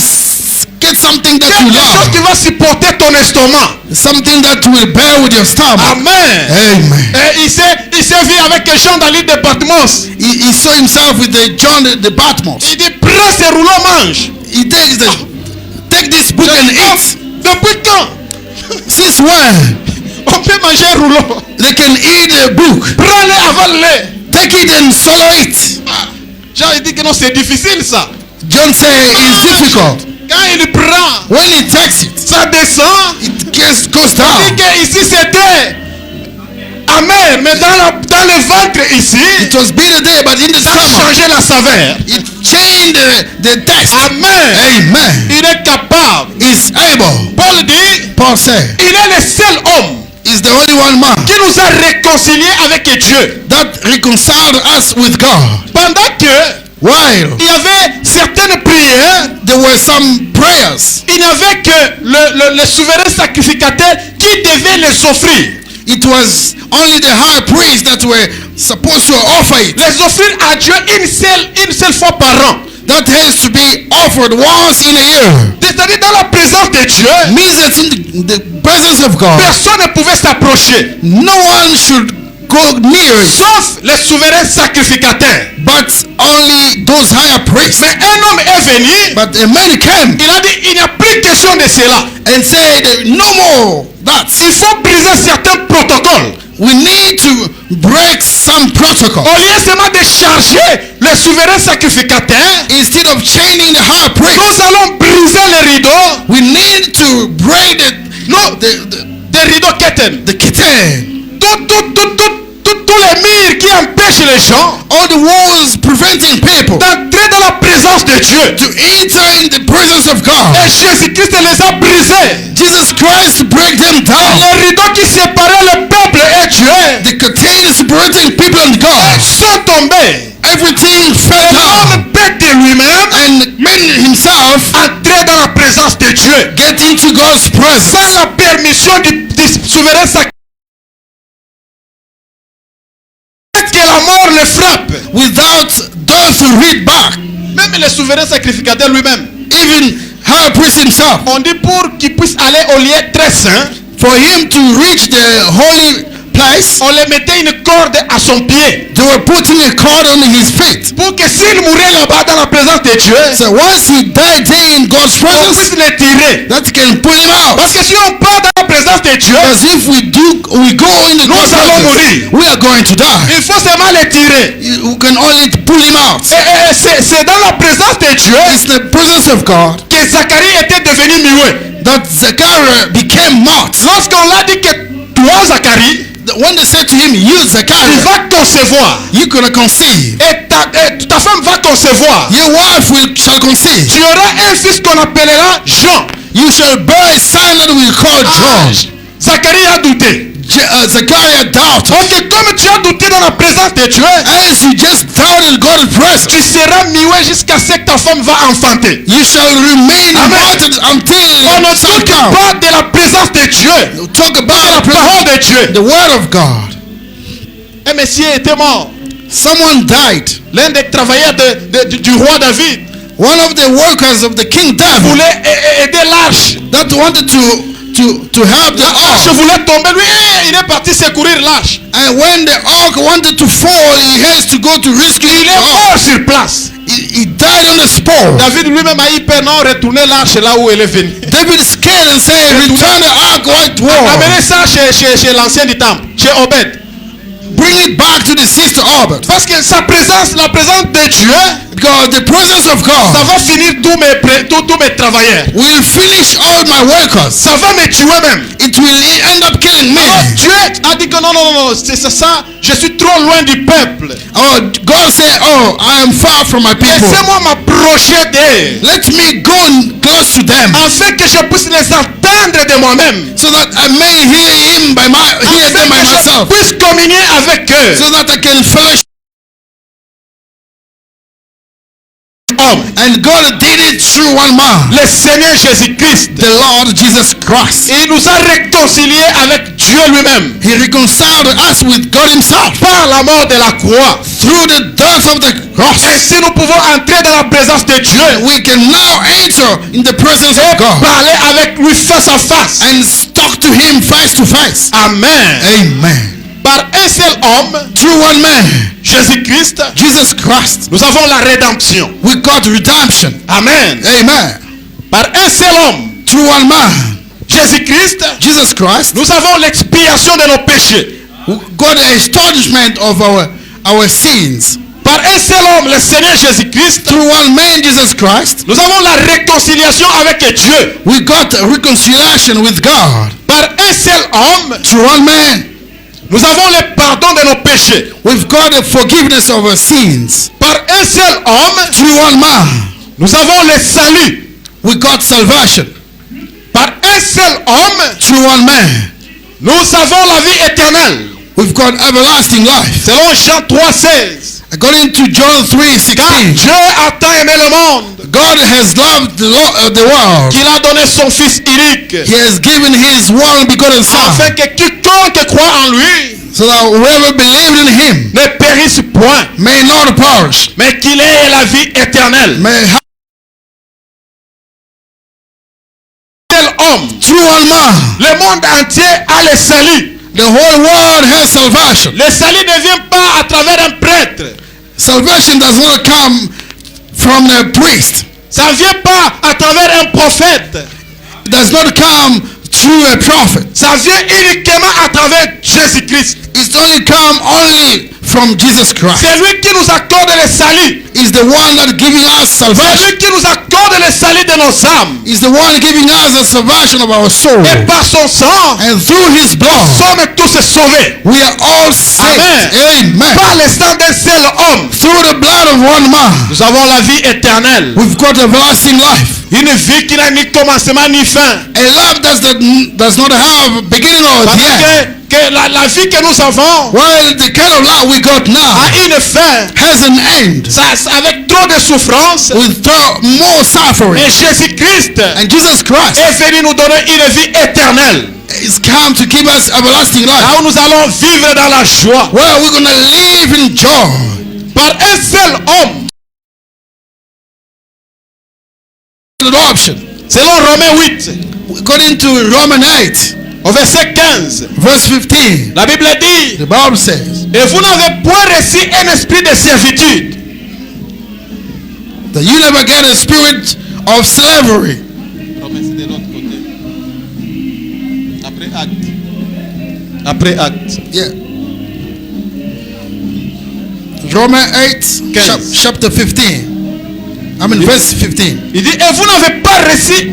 get something that you Quelque chose qui love, va supporter ton estomac. something that will bear with your stomach. Amen. Amen. Et il s'est vu avec Jean dans l'île de Patmos. He saw himself with the John the Patmos. Il dit, prends ce rouleau, mange. He takes take this book and eat. Depuis quand Since when on peut manger un rouleau? they can eat a book? Prends-le, avale-le. Take it and swallow it. Ah, Jean il dit que non, c'est difficile ça. John say it's difficult. Quand il prend, When he takes it, ça descend. it goes Il down. dit que ici c'était amer, mais dans le ventre ici, It was bitter there, but in the ça a stomach, changé la saveur. it changed the taste. Amen. Amen. Il est capable. Is able. Paul dit, Paul said, il est le seul homme is the only one man qui nous a réconciliés avec Dieu. that reconciled us with God. Pendant que While il y avait certaines prières, there were some prayers, il n'y avait que le souverain sacrificateur qui devait les offrir. it was only the high priests that were supposed to offer it. Les offrir à Dieu une seule fois par an. That has to be offered once in a year. C'est-à-dire dans la présence de Dieu, Means that in the presence of God, personne ne pouvait s'approcher, no one should go near it, sauf les souverains sacrificateurs. but only those higher priests. Mais un homme est venu, But a man came il a dit, il n'y a plus question de cela. and said, no more that. Il faut briser certains protocoles. We need to break some protocol. Au lieu seulement de charger le souverain sacrificateur, Instead of chaining the high nous priest, allons briser les rideaux. we need to break Non, des rideaux curtains. the kitten. Tous les murs qui empêchent les gens All the walls preventing people d'entrer dans la présence de Dieu. to enter in the presence of God. Et Jésus-Christ les a brisés. Jesus Christ break them down. Les rideaux qui séparaient le peuple et Dieu The curtain separating people and God. sont tombés. Everything fell down. L'homme peut de lui-même And man himself entrer dans la présence de Dieu get into God's presence sans la permission du souverain sacrificateur. Que la mort le frappe. without death to read back. Même le souverain sacrificateur lui-même. Even high priest himself, On dit pour qu'il puisse aller au lieu très saint, for him to reach the holy place, on lui mettait une corde à son pied. they were putting a cord on his feet. Pour que s'il mourait là-bas dans la présence de Dieu, So once he died there in God's on presence, puisse le tirer. that can pull him out. Parce que si on part dans la présence de Dieu, Because if we go in the God's allons presence, mourir. we are going to die. il faut seulement le tirer. You can only pull him out. Et c'est dans la présence de Dieu It's the presence of God que Zacharie était devenu muet. that Zechariah became mort. Lorsqu'on l'a dit que toi, Zacharie, When they said to him, you tu Zechariah, vas concevoir. you're gonna conceive. Et ta femme va concevoir. Your wife shall conceive. Tu auras un fils qu'on appellera Jean. You shall bear a son that we call John. Zacharie a douté. Zechariah doubted. Ok, comme tu as douté dans la présence de Dieu, As you just doubted God's presence, tu seras muet jusqu'à ce que ta femme va enfanter. you shall remain Amen. muted until On ne son doute come. pas de la présence de Dieu, Talk about la the presence, parole de Dieu. the word of God. Un monsieur était mort. Someone died. L'un des travailleurs du roi David One of the workers of the King David voulait aider l'arche. that wanted to help the L'arche ark. voulait tomber. Lui, il est parti secourir l'arche. And when the ark wanted to fall, he has to go to rescue Il the est ark. mort sur place. He died on the spot. David lui-même a eu peur, non, retourner l'arche là où elle est venue. David scared and said, return the ark right wall. Amenez ça chez l'ancien du temple, chez Obed. bring it back to the sixth orbit. Parce que sa présence, la présence de Dieu, Because the presence of ça God va finir tous mes travailleurs. will finish all my workers. Ça va me tuer même. It will end up killing me. Alors Dieu a dit que non, c'est ça, je suis trop loin du peuple. Oh, God said, oh, I am far from my people. Laissez-moi m'approcher d'eux, Let me go close to them, afin que je puisse les entendre de moi-même. so that I may hear them by Afin que myself, je puisse communier avec eux. so that I can fellowship. And God did it through one man, Le Seigneur Jésus-Christ. the Lord Jesus Christ. Il nous a réconciliés avec Dieu lui-même He reconciled us with God himself par la mort de la croix. through the death of the cross. Ainsi nous pouvons entrer dans la présence de Dieu We can now enter in the presence et of God parler avec lui face à face. and talk to him face to face. Amen. Amen. Par un seul homme, Through one man, Jésus-Christ, Jesus Christ, nous avons la rédemption. we got redemption. Amen. Amen. Par un seul homme, Through one man, Jésus-Christ, Jesus Christ, nous avons l'expiation de nos péchés. we got the astonishment of our sins. Par un seul homme, le Seigneur Jésus-Christ, Through one man, Jesus Christ, nous avons la réconciliation avec Dieu. we got reconciliation with God. Par un seul homme, Through one man, nous avons le pardon de nos péchés. we've got the forgiveness of our sins. Par un seul homme, Through one man, nous avons le salut. we got salvation. Par un seul homme, Through one man, nous avons la vie éternelle. we've got everlasting life. Selon Jean 3,16. According to John Car 3:16, Dieu a tant aimé le monde God has loved the world. qu'il a donné son Fils unique, He has given his one begotten afin Son, que quiconque croit en lui so that whoever believed in him ne périsse point, may not perish, mais qu'il ait la vie éternelle. may have Tel homme, through one man. le monde entier a le salut. The whole world has salvation. Le salut ne vient pas à travers un prêtre. Salvation does not come from the priest. Ça ne vient pas à travers un prophète. It does not come through a prophet. Ça vient uniquement à travers Jésus-Christ. It's only from Jesus Christ. C'est lui qui nous accorde le salut. Is the one that giving us C'est salvation. lui qui nous accorde le salut de nos âmes. Is the one giving us the salvation of our soul. Et par son sang, And through his nous blood, sommes tous sauvés. we are all saved. Amen. Par le sang d'un seul homme, Through the blood of one man, nous avons la vie éternelle. we've got everlasting life. Une vie qui n'a ni commencement ni fin. A life does not have beginning or Parce end. que la vie que nous avons While the kind of life we got now a une fin. has an end Avec trop de souffrance. with more suffering. Et Jésus-Christ And Jesus Christ est venu nous donner une vie éternelle. is come to give us everlasting life. Là où nous allons vivre dans la joie. Where we're going to live in joy. Par un seul homme. Adoption. Selon Romains 8, According to Romans 8, au verset 15, verse 15, la Bible dit: the Bible says et vous n'avez point reçu un esprit de servitude, that you never get a spirit of slavery. c'est de l'autre côté. Après acte. Après acte. Yeah. Romans 8, 15. chapter 15. I mean, verse 15. Il dit: et vous n'avez pas reçu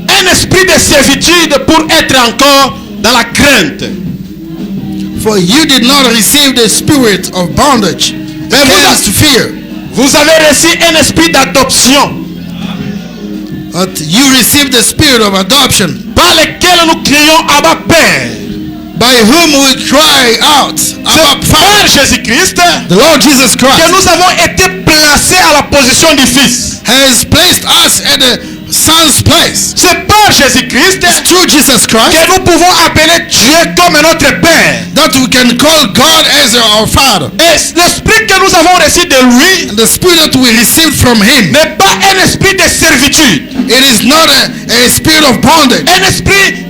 un esprit de servitude pour être encore dans la crainte. For you did not receive the spirit of bondage against fear, Vous avez reçu un esprit d'adoption, but you received the spirit of adoption, par lequel nous crions Abba Père. by whom we cry out, Abba C'est Father. par Jésus-Christ The Lord Jesus que Christ nous avons été placés à la position du Fils. has placed us at the Son's place. C'est par Jésus-Christ It's through Jesus Christ que nous pouvons appeler Dieu comme notre Père. that we can call God as our Father. Et l'esprit que nous avons reçu de lui And the spirit that we received from Him, n'est pas un esprit de servitude, it is not a spirit of bondage, un esprit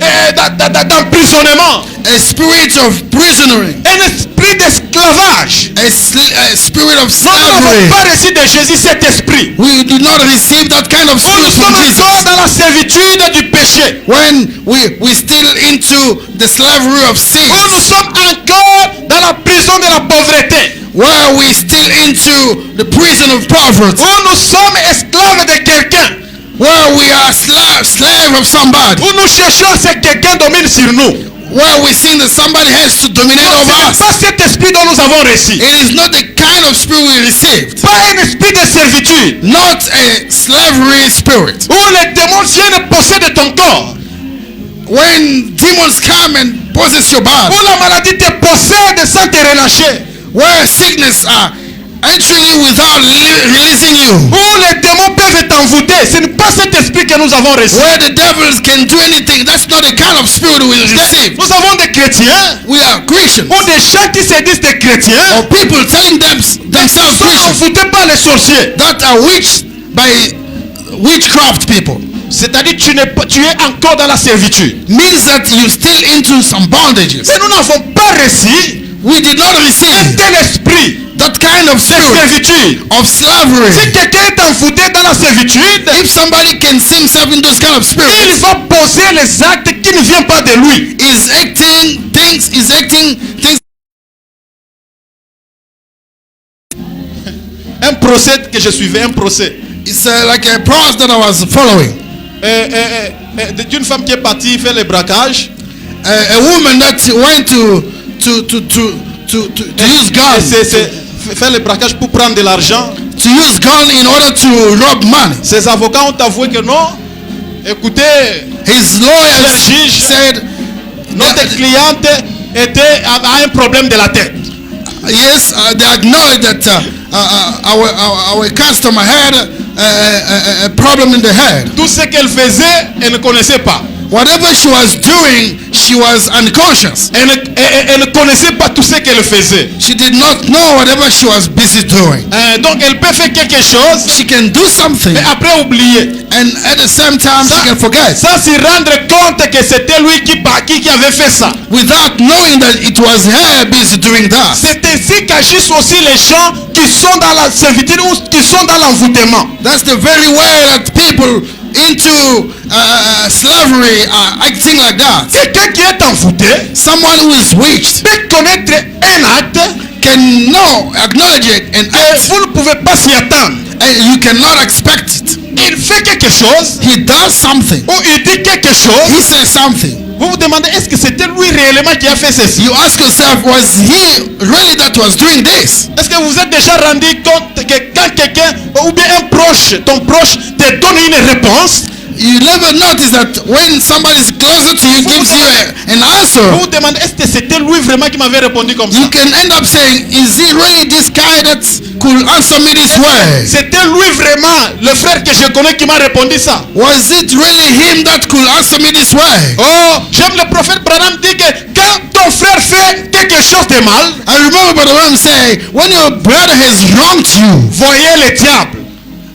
d'emprisonnement, a spirit of prisoner, un esprit d'esclavage. a spirit of Nous n'avons slavery. pas reçu de Jésus cet esprit. We did not receive that kind of Nous spirit from sommes encore Jesus. dans la servitude du péché. When we still into the slavery of Nous sin, sommes encore dans la prison de la pauvreté. Where we still into the prison of poverty. Où nous sommes esclaves de quelqu'un. Where we are slave of somebody. Où nous cherchons à ce que quelqu'un domine sur nous. Where we think that somebody has to dominate over us. Pas cet esprit dont nous avons reçu. It is not the kind of spirit we received. Pas un esprit de servitude. Not a slavery spirit. Où les démons viennent posséder ton corps. When demons come and possess your body. Où la maladie te possède sans te relâcher. Where sickness are entering you without releasing you. Où les démons peuvent t'envoûter. Ce n'est pas cet esprit que nous avons reçu. Where the devils can do anything. That's not the kind of spirit we receive. Nous avons des chrétiens. We are Christians. Ou des gens qui se disent des chrétiens. Or people telling themselves Sont Christians. envoûtés par les sorciers. That are witched by witchcraft people. C'est-à-dire tu es encore dans la servitude. Means that you're still into some bondages. Mais nous n'avons pas reçu We did not un receive tel esprit that kind of de spirit servitude. of slavery. Si quelqu'un est envoûté dans la servitude, If somebody can see himself in those kind of il spirits, va poser les actes qui ne viennent pas de lui. is acting things. Un procès que je suivais, un procès It's like a process that I was following. d'une femme qui est partie faire le braquage. A woman that went to use gun. C'est faire le braquage pour prendre de l'argent. To use gun in order to rob money. Ses avocats ont avoué que non. Écoutez, His lawyer juge said, notre cliente a un problème de la tête. yes, they acknowledged that our customer had a problem in the head. Tout ce qu'elle faisait, elle ne connaissait pas. Whatever she was doing, she was unconscious. Elle ne connaissait pas tout ce qu'elle faisait. She did not know whatever she was busy doing. Donc elle peut faire quelque chose, She can do something, mais après oublier. and at the same time she can forget, Sans se rendre compte que c'était lui qui avait fait ça. without knowing that it was her busy doing that. C'est ainsi qu'agissent aussi les gens qui sont dans la servitude ou qui sont dans l'envoûtement. That's the very way that people into slavery are acting like that. Quelqu'un qui est envoûté Someone who is witched peut connaître un acte can know, acknowledge it, and et act, vous ne pouvez pas s'y attendre. and you cannot expect it. Il fait quelque chose He does something. ou il dit quelque chose. He says something. Vous vous demandez, est-ce que c'était lui réellement qui a fait ceci? You ask yourself, was he really that was doing this? Est-ce que vous êtes déjà rendu compte que quand quelqu'un ou bien un proche, ton proche te donne une réponse, You never notice that when somebody is closer to you gives you an vous answer, vous demandez, est-ce que c'était lui vraiment qui m'avait répondu comme ça? you can end up saying, is he really this guy that could answer me this way? C'était lui vraiment, le frère que je connais qui m'a répondu ça. Was it really him that could answer me this way? Oh, j'aime le prophète Branham dit que quand ton frère fait quelque chose de mal, I remember Brother Ram say, when your brother has wronged you, voyez le diable.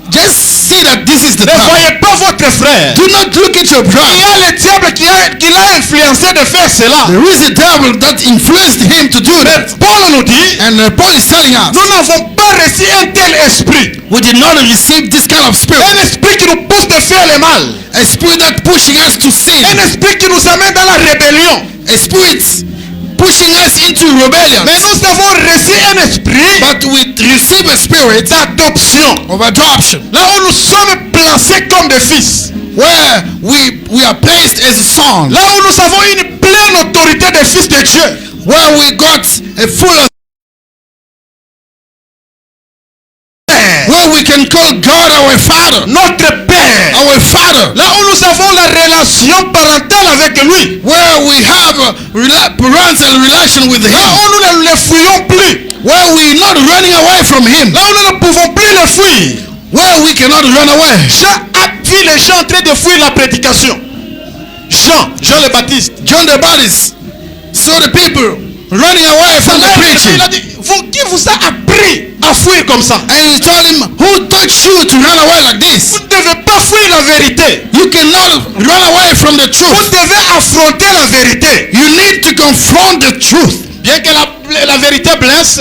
just see that this is the Ne time. voyez pas votre frère. Do not look at your Il y brother. a le diable qui l'a influencé de faire cela. There is a devil that influenced him to do Mais that. Paul nous dit, And Paul is telling us, nous n'avons pas reçu un tel esprit. we did not receive this kind of spirit. Un esprit qui nous pousse de faire le mal. A spirit that pushing us to sin. Un esprit qui nous amène dans la rébellion. A spirit pushing us into rebellion. Mais nous avons reçu un esprit But we receive a spirit d'adoption. of adoption, Là où nous sommes placés comme des fils. where we are placed as a son, Là où nous avons une pleine autorité de fils de Dieu. where we got a full, where we can call God our Father, Notre Père. our Father, Là où nous avons la relation parentale avec lui. where we have a parental relation with Là Him, où nous ne le fuyons plus. where we're not running away from Him, Là où nous ne pouvons plus le fuir. where we cannot run away. Jean a vu les gens en train de fuir la prédication. Jean le Baptiste. John the Baptist saw the people running away from the Il preaching, a dit, qui vous a appris à fuir comme ça? and he told him, who taught you to run away like Vous this? ne devez pas fuir la vérité. You cannot run away from the Vous truth. devez affronter la vérité. You need to confront the truth. Bien que la vérité blesse,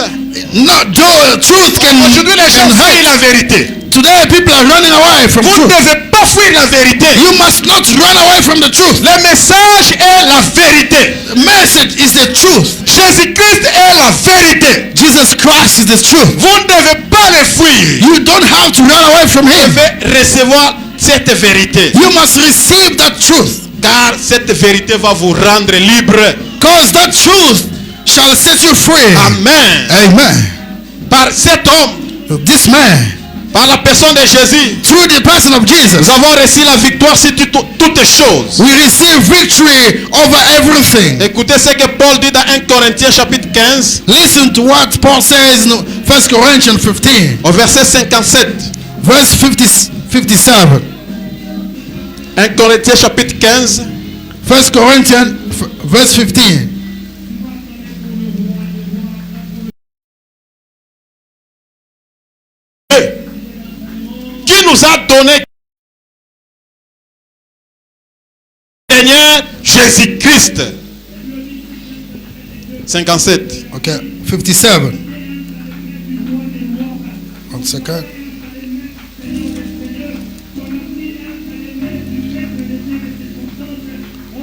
not though truth can aujourd'hui les gens fuient la hurt. vérité. Today people are running away from Vous ne truth. devez pas fuir la vérité. You must not run away from the truth. Le message est la vérité. The message is the truth. Jésus-Christ est la vérité. Jesus Christ is the truth. Vous ne devez pas le fuir. You don't have to run away from Vous him. devez recevoir cette vérité. You must receive that truth. Car cette vérité va vous rendre libre. Because that truth shall set you free. Amen. Amen. Par cet homme, This man, par la personne de Jésus, through the person of Jesus, nous avons reçu la victoire sur toutes choses. we receive victory over everything. Écoutez ce que Paul dit dans 1 Corinthiens chapitre 15 Listen to what Paul says in 1 Corinthians 15, au verset 57. verse 57. 1 Corinthiens chapitre 15 1 Corinthians, verse 15. qui nous a donné Seigneur Jésus-Christ. 57. Okay, 57. 1 second.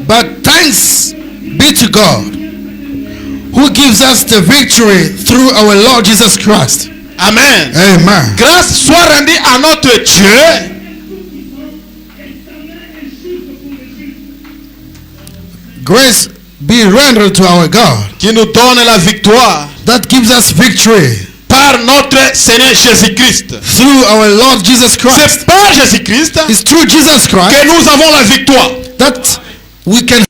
But thanks be to God, who gives us the victory through our Lord Jesus Christ. Amen. Amen. Grâce soit rendue à notre Dieu Grace be rendered to our God, qui nous donne la victoire that gives us victory par notre Seigneur Jésus-Christ. through our Lord Jesus Christ. C'est par Jésus-Christ It's through Jesus Christ que nous avons la victoire. that we can.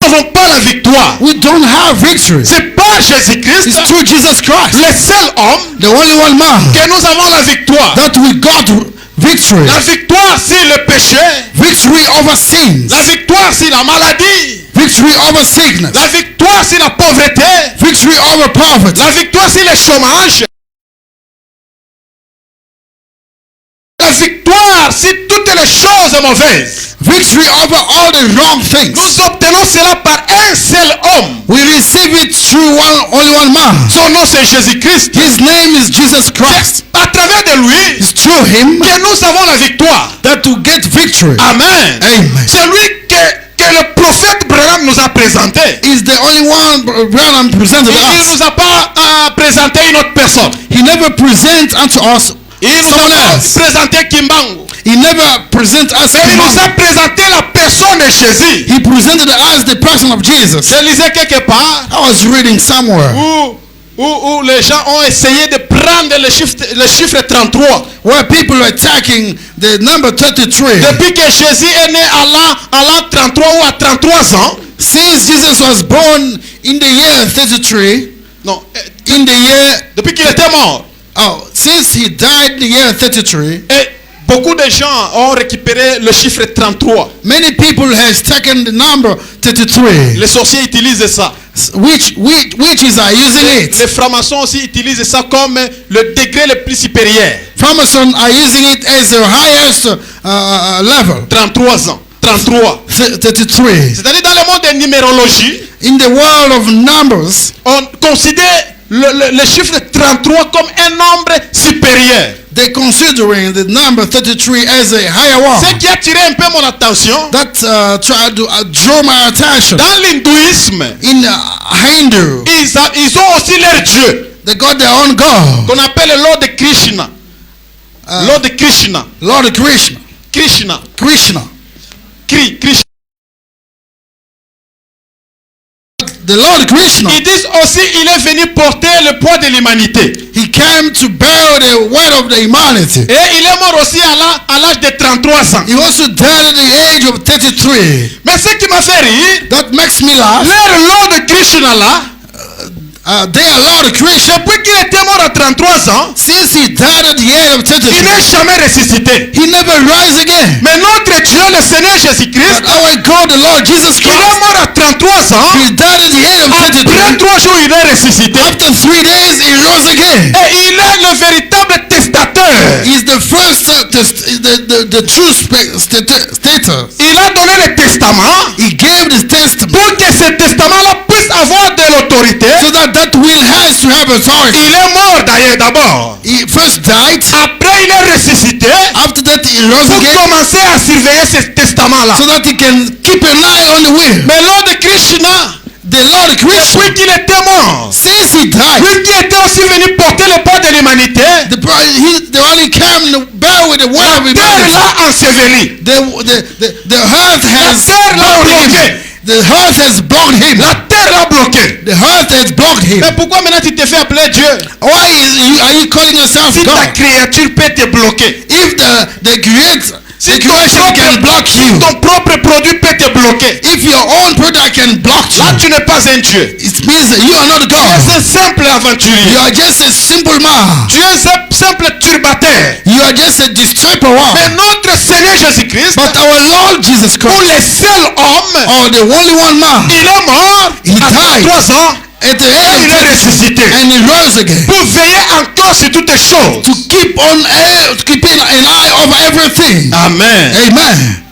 Nous n'avons pas la victoire. We don't have victory. C'est par Jésus-Christ, It's through Jesus Christ, le seul homme, the only one man, que nous avons la victoire. that we got victory. La victoire sur le péché, Victory over sins. la victoire sur la maladie, Victory over sickness. la victoire sur la pauvreté, Victory over poverty. la victoire sur le chômage, la victoire sur toutes les choses mauvaises. Victory over all the wrong things. Nous obtenons cela par un seul homme. We receive it through only one man. Son nom c'est Jésus-Christ. His name is Jesus Christ. À travers de lui It's through him que nous avons la victoire. that to get victory. Amen. Amen. C'est lui que le prophète Branham nous a présenté. Is the only one Branham presented Il ne us. nous a pas présenté une autre personne. He never present unto us Il nous someone a pas else. présenté Kimbangu. He never present us. Mais il nous a Kimbangu. présenté la personne de Jésus. He presented us the person of Jesus. Je lisais quelque part I was reading somewhere où les gens ont essayé de prendre le chiffre 33. where people were attacking the number 33. Depuis que Jésus est né à l'an 33 ou à 33 ans. Since Jesus was born in the year 33, Non, in the year, depuis qu'il était mort. since he died in the year 33, Et beaucoup de gens ont récupéré le chiffre 33. many people has taken the number 33. Les sorciers utilisent ça. Witches are using it. Les francs-maçons aussi utilisent ça comme le degré le plus supérieur. Freemasons are using it as the highest level. 33 ans. 33. 33. C'est-à-dire dans le monde de numérologie, In the world of numbers, on considère le chiffre 33 comme un nombre supérieur. they're considering the number 33 as a higher Ce one. qui a attiré un peu mon attention, That tried to draw my attention. dans l'hindouisme, In Hindu, ils ont aussi leur Dieu, they got their own God. qu'on appelle le Lord Krishna. Lord Krishna. Lord Krishna. Krishna. Krishna. Krishna. The Lord Krishna. Ils disent aussi il est venu porter le poids de l'humanité. He came to bear the weight of the humanity. Et il est mort aussi à l'âge de 33 ans. He also died at the age of 33. Mais ce qui m'a fait rire, That makes me laugh. leur Lord Krishna là, Their Lord Krishna, depuis qu'il était mort à 33 ans, since he died at the age of il 33, n'est jamais ressuscité. he never rise again. Mais notre Dieu, le Seigneur Jésus-Christ, But our God, the Lord Jesus il est Christ, mort à 33 ans. he died at the age of Après 33. 3 jours, il est ressuscité. After 3 days, he rose again. Et il est le véritable testateur. He's the first, the true status. Il a donné le testament He gave the testament pour que ce testament-là puisse avoir de l'autorité. so that that will has to have authority. Il est mort d'ailleurs d'abord. He first died. Après, il est ressuscité After that, he rose pour again commencer à surveiller ce testament-là. so that he can keep an eye on the will. Mais lors de Krishna, The Lord Krishna, depuis qu'il était mort, since he died, lui qui était aussi venu porter le poids de l'humanité, the one he came to bear with the weight of la terre humanity. l'a enseveli. The earth has terre l'a blocked him. bloqué. The earth has blocked him. La terre l'a bloqué. The earth has blocked him. Mais pourquoi maintenant tu te fais appeler Dieu? Are you calling yourself Si ta God? créature peut te bloquer, If the creator, si the creation can block you, ton propre produit peut te bloquer, if your own product can block là you, tu n'es pas un Dieu. it means that you are not Tu es God. un simple aventurier. You are just a simple man. Tu es un simple turbateur. You are just a disturber Mais one. notre Seigneur Jésus-Christ, But our Lord Jesus pour Christ, le seul homme, or the only one man, il est mort He à died. 3 ans at the et age il of est ressuscité. and he rose again Pour veiller encore sur toutes les choses. to keeping an eye over everything. Amen. Amen.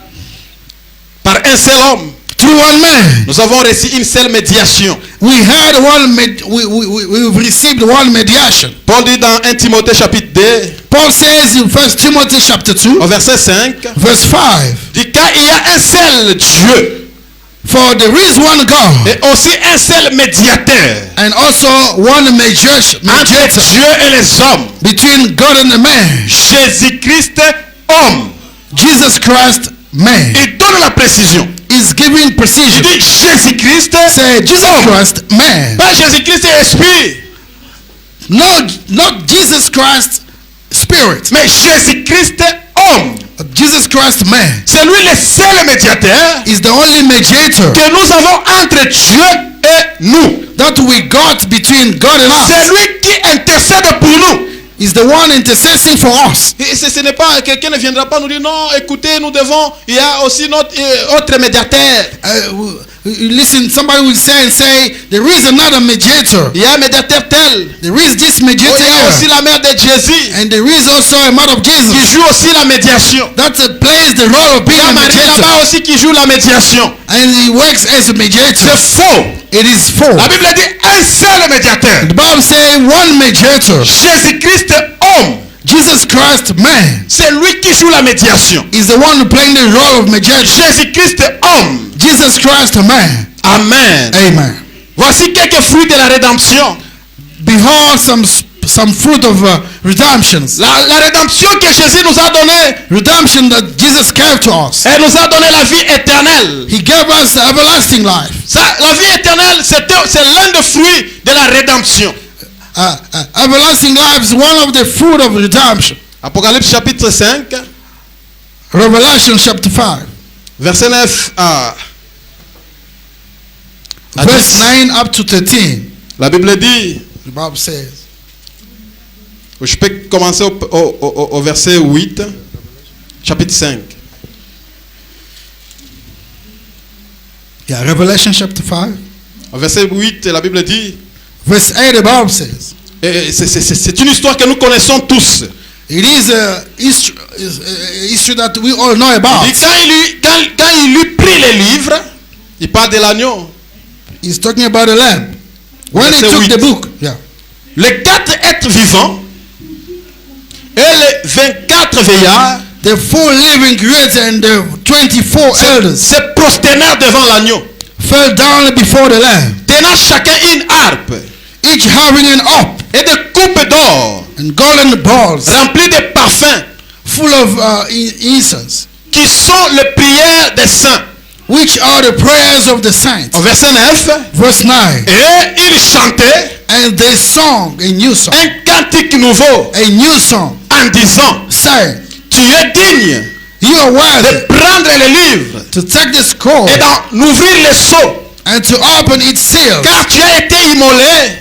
Par un seul homme, Through one man, nous avons reçu une seule médiation. we had we've received one mediation. Paul dit dans 1 Timothée chapitre 2, Paul says in 1 Timothy chapter 2, au verset 5, verse 5, dit car il y a un seul Dieu for there is one God et aussi un seul médiateur and also one entre mediator Dieu et les hommes. between God and the man, Jésus-Christ, homme. Jesus Christ, man. Il donne la précision. Is giving Il precision. dit Jésus-Christ, Say Jesus homme. Christ, man. Pas Jésus-Christ est esprit, Not Jesus Christ, spirit. mais Jésus-Christ, homme. Jesus Christ, man, C'est lui le seul médiateur is the only mediator que nous avons entre Dieu et nous. that we got between God and C'est us. lui qui intercède pour nous. Is the one intercessing for us. Et ce n'est pas quelqu'un ne viendra pas nous dire non, écoutez, nous devons, il y a aussi notre autre médiateur. Listen, somebody will say there is another mediator. Il y a un médiateur tel. There is this Oh, mediator il y a aussi here. la mère de Jésus And there is also a man of qui Jesus joue aussi la médiation. that plays the role of Il y being a a Marie mediator. là-bas aussi qui joue la médiation. And he works as a mediator. C'est faux. It is false. La Bible dit un seul médiateur. The Bible says one mediator. Jésus-Christ homme. Jesus Christ, man, C'est lui qui joue la médiation. is the one playing the role of mediator. Jésus-Christ homme. Jesus Christ, man. Amen. Amen. Voici quelques fruits de la rédemption. Behold some fruit of redemptions. La rédemption que Jésus nous a donnée, Redemption that Jesus gave to us. elle nous a donné la vie éternelle. He gave us the everlasting life. La vie éternelle, c'est l'un des fruits de la rédemption. Everlasting life is one of the fruit of redemption. Apocalypse chapitre 5, Revelation chapter 5, verset 9 à verse 10. 9 up to 13. La Bible dit, The Bible says, je peux commencer au verset 8, chapitre 5. yeah, Revelation chapter 5, Au verset 8, la Bible dit, verse 8, the Bible says, et c'est une histoire que nous connaissons tous. it is a issue that we all know about. Et quand il lui prit les livres, il parle de l'agneau. He's talking about the lamb. When he Verset took 8. the book, yeah, Les 4 êtres vivants et les 24 veillards the 4 living creatures and the 24 elders se prosternèrent devant l'agneau, fell down before the lamb, tenant chacun une harpe each having an harp et des coupes d'or and golden balls remplies de parfums full of incense, qui sont les prières des saints. which are the prayers of the saints. Au verset 9, Verse 9. et ils chantaient And they sang a new song, un cantique nouveau a new song, en disant, saying, tu es digne you are worthy de prendre les livres to take the scroll et d'en ouvrir les sceaux, and to open its seals, car tu as été immolé,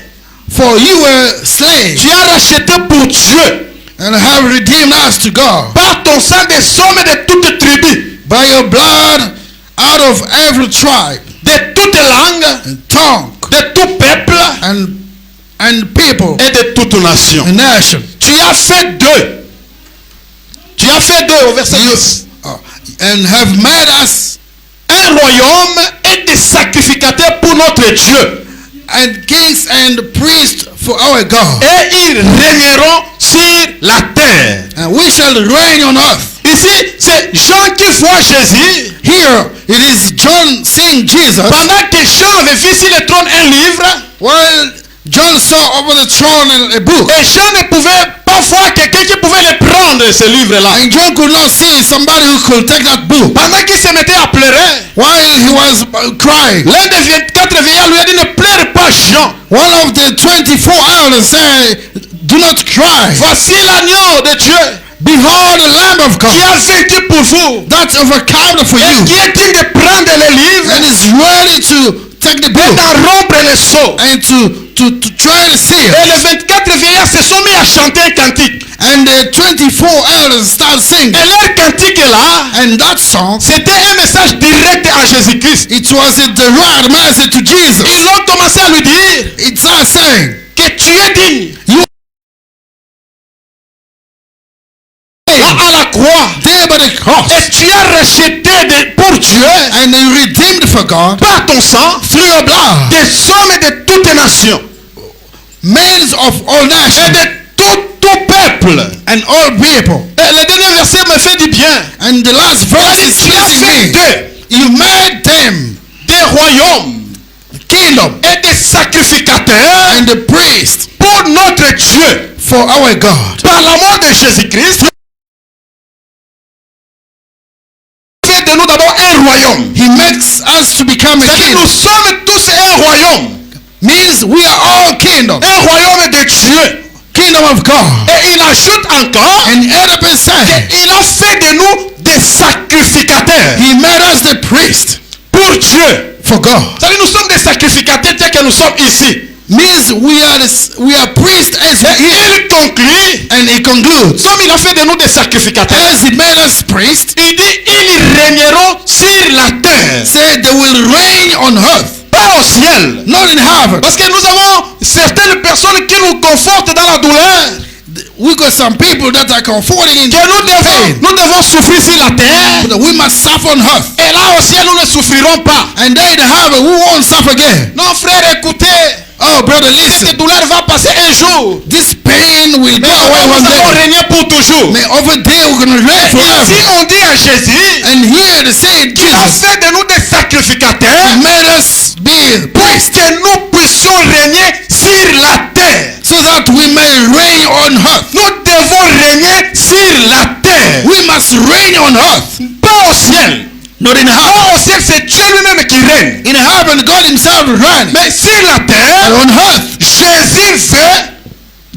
for you were slain tu as racheté pour Dieu and have redeemed us to God par ton sang des hommes de toutes tribus, by your blood out of every tribe de toutes langues, and tongue de tout peuple and people et de toute nation. and nation. Tu as fait deux. Tu as fait deux au verset 10. And have made us Un un royaume et des sacrificateurs pour notre Dieu. And kings and priests for our God. Et ils régneront sur la terre. And we shall reign on earth. Ici, c'est Jean qui voit Jésus. Here it is John seeing Jesus. Pendant que Jean avait vu sur le trône un livre. While John saw over the throne a book. Et Jean ne pouvait pas voir quelqu'un qui pouvait le prendre, ce livre-là. And John could not see somebody who could take that book. Pendant qu'il se mettait à pleurer. While he was crying. L'un des 24 vieillards lui a dit, ne pleure pas, Jean. One of the 24 elders said, do not cry. Voici l'agneau de Dieu. Behold the Lamb of God. Qui a vaincu pour vous. That's overcome for Et you. qui est digne de prendre le livre. And is ready to take the book. Et d'en rompre le sceau. And to try the seal. Et les 24 vieillards se sont mis à chanter un cantique. And the 24 elders start singing. Et leur cantique là. And that song. C'était un message direct à Jésus-Christ. It was a direct message to Jesus. Ils ont commencé à lui dire. It started saying. Que tu es digne. À la croix. There by the cross. Et tu as racheté pour Dieu. And you redeemed for God. Par ton sang. Through your blood. Des hommes et de toutes les nations. Men of all nations. Et de tout peuple. And all people. Et le dernier verset me fait du bien. And the last verse is pleasing me. You made them. Des royaumes. Kingdom. Et des sacrificateurs. And the priests. Pour notre Dieu. For our God. Par la mort de Jésus-Christ. De nous d'abord un royaume. He makes us to become a kingdom. Nous sommes tous un royaume. Means we are all kingdom. Un royaume de Dieu. Kingdom of God. Et il ajoute encore. And add up and say. Il a fait de nous des sacrificateurs. He made us the priest. Pour Dieu. For God. C'est-à-dire nous sommes des sacrificateurs tels que nous sommes ici. Means we are priests as we are. Il conclut. And he concludes. Comme il a fait de nous des sacrificateurs. As he made us priests. Il dit ils régneront sur la terre. Said they will reign on earth. Pas au ciel. Not in heaven. Parce que nous avons certaines personnes qui nous confortent dans la douleur. We got some people that are comforting in que nous devons souffrir sur la terre. But we must suffer on earth. Et là au ciel nous ne souffrirons pas. And there in heaven we won't suffer again. Non frère, écoutez. Oh brother, listen. Cette douleur va passer un jour. This pain will go away one day. Nous allons régner pour toujours. Mais over there we're going to reign forever. Si on dit à Jésus. And here they say qu'il a fait de nous des sacrificateurs. He made us be priests. Pour que nous puissions régner sur la terre. So that we may reign on earth. Nous devons régner sur la terre. We must reign on earth. Pas au ciel. Not in heaven. Pas au ciel, c'est Dieu lui-même qui règne. In heaven, God himself reigns. Mais sur la terre, on earth, Jésus veut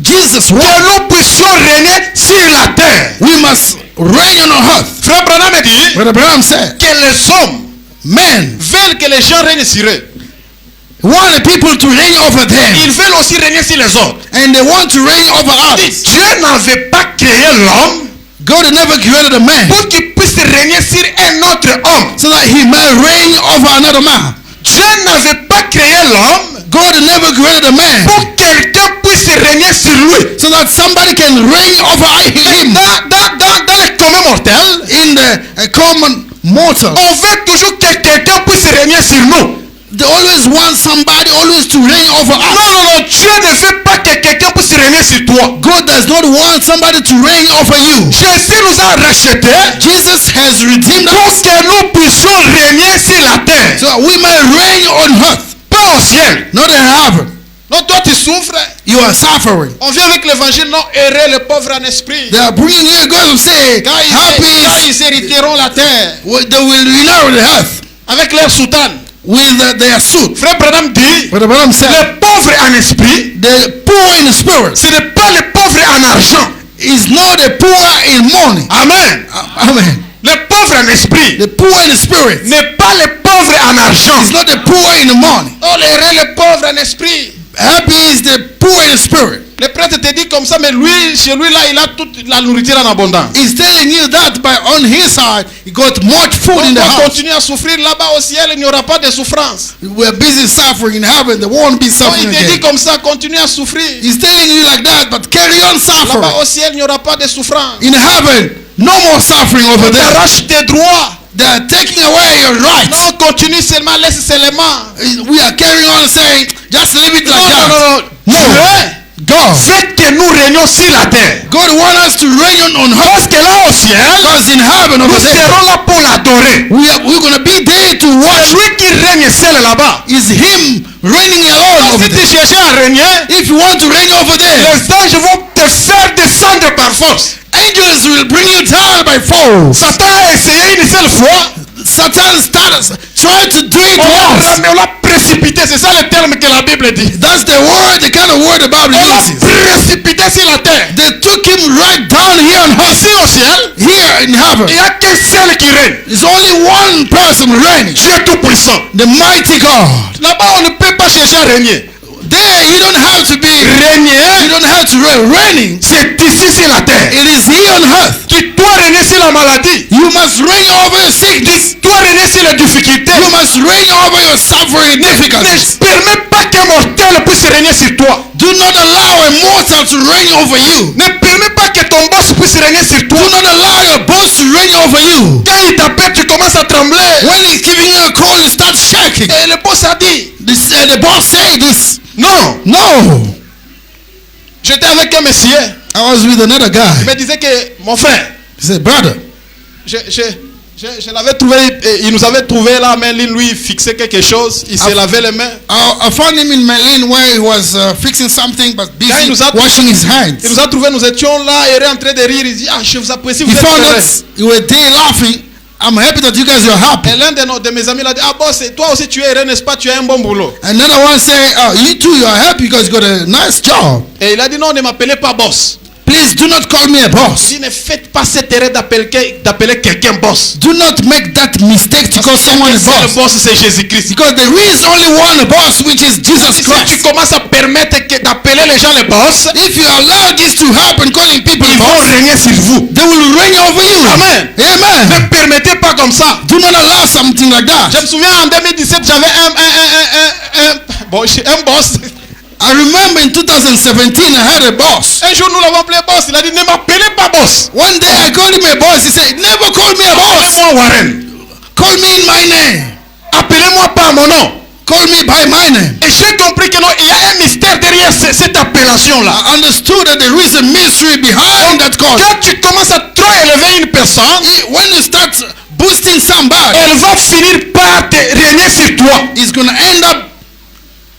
Jesus que nous puissions régner sur la terre. We must reign on earth. Frère Branham dit Brother Branham said, que les hommes, men, veulent que les gens règnent sur eux. Want the people to reign over them. Ils veulent aussi régner sur les autres. And they want to reign over us. Dieu n'avait pas créé l'homme. God never created a man. Pour qu'il puisse régner sur un autre homme. So that he may reign over another man. Dieu n'avait pas créé l'homme. God never created a man. Pour quelqu'un puisse régner sur lui. So that somebody can reign over him. Dans le commun mortel. In the common mortal. On veut toujours que quelqu'un puisse régner sur nous. They always want somebody always to reign over us. Non, Dieu ne veut pas que quelqu'un puisse régner sur toi. God does not want somebody to reign over you. Jésus nous a rachetés. Jesus has redeemed us. Pour que nous puissions régner sur la terre. So we may reign on earth. Pas au ciel. Not in heaven. Non, toi tu souffres. You are suffering. On vient avec l'évangile, non, heureux les pauvres en esprit. They are bringing here God will say, quand ils hériteront la terre. They will inherit the earth. Avec leur soutane. With their suit. Frère Branham dit, les pauvres en esprit, the poor in spirit, ce n'est pas les pauvres en argent, is not the poor in money. Amen. Amen. Les pauvres en esprit, the poor in spirit, n'est pas les pauvres en argent. It's not the poor in money. Oh, les pauvres en esprit. Happy is the poor in spirit. Le prêtre te dit comme ça, mais lui, chez lui là, il a toute la nourriture en abondance. He's telling you that by on his side, he got much food in the house. On continue à souffrir là-bas au ciel, il n'y aura pas de souffrance. We're busy suffering in heaven, there won't be suffering again. Il te dit comme ça, continue à souffrir. He's telling you like that, but carry on suffering. Là-bas au ciel, il n'y aura pas de souffrance. In heaven, no more suffering over there. Arrache tes droits. They are taking away your rights. Non, continue seulement, laisse seulement. We are carrying on saying, just leave it like that. Non. God. Faites que nous régnons sur la terre. God wants us to reign on earth. Parce que là au ciel, Because in heaven over nous there, serons là pour l'adorer. we're going to be there to watch. Celui qui règne seul là-bas. Is him reigning alone over Si tu there. cherches à régner, If you want to reign over there, les anges vont te faire descendre par force. angels will bring you down by force. Satan a essayé une seule fois. Satan tried to do it once. Mais on l'a précipité, c'est ça le terme que la Bible dit. That's the word, the kind of word the Bible On l'a uses. précipité sur la terre. They took him right down here on earth. Ici au ciel, Here in heaven, il n'y a qu'un seul qui règne. there's only one person reigning. Dieu tout-puissant. The mighty God. Là-bas, on ne peut pas chercher à régner. There, you don't have to be. Régner, You don't have to reign. Reigning, c'est ici sur la terre. it is here on earth. Tu dois régner sur la maladie. You must reign over your sickness. Tu dois régner sur les difficultés. You must reign over your suffering difficulties. Ne permets pas qu'un mortel puisse régner sur toi. Do not allow a mortal to reign over you. Ne permets pas que ton boss puisse régner sur Do toi. not allow your boss to reign over you. Quand il t'appelle, tu commences à trembler. When he's giving you a call, you start shaking. Et le boss a dit, The boss say this. non. No. J'étais avec un monsieur. I was with another Il guy. me disait que mon frère, He said, brother, je l'avais trouvé, il nous avait trouvé là, mais lui fixait quelque chose, il se lavait les mains. I found him in Merlin where he was fixing something but busy Quand il nous a- washing his hands. Il nous a trouvé, nous étions là, il est en train de rire, il dit, ah, je vous apprécie, vous He êtes found heureux. that you were there laughing. I'm happy that you guys are happy. Et l'un de mes amis l'a dit, ah boss, toi aussi tu es heureux, n'est-ce pas, tu as un bon boulot. Another one say, oh, you too, you are happy because you got a nice job. Et il a dit, non, ne m'appelez pas boss. Please do not call me a boss. Il dit, ne faites pas cette erreur d'appeler quelqu'un boss. Do not make that mistake to call someone a Le boss. boss, c'est Jésus-Christ. Because there is only one boss, which is Jesus Si tu Christ. commences à permettre d'appeler les gens les boss, If you allow this to happen, calling people ils vont boss, régner sur vous. they will reign over you. Amen. Amen. Ne permettez pas comme ça. Do not allow something like Je that. me souviens en 2017, j'avais un boss. I remember in 2017, I had a boss. Un jour, nous l'avons appelé boss. Il a dit, ne m'appelez pas boss. One day I called him a boss. He said, never call me a boss. Appelez-moi Warren. Call me in my name. Appelez-moi par mon nom. Call me by my name. Et j'ai compris que non, il y a un mystère derrière cette appellation-là. I understood that there is a mystery behind that call. Quand tu commences à trop élever une personne, When you start boosting somebody, elle va finir par te régner sur toi. it's going to end up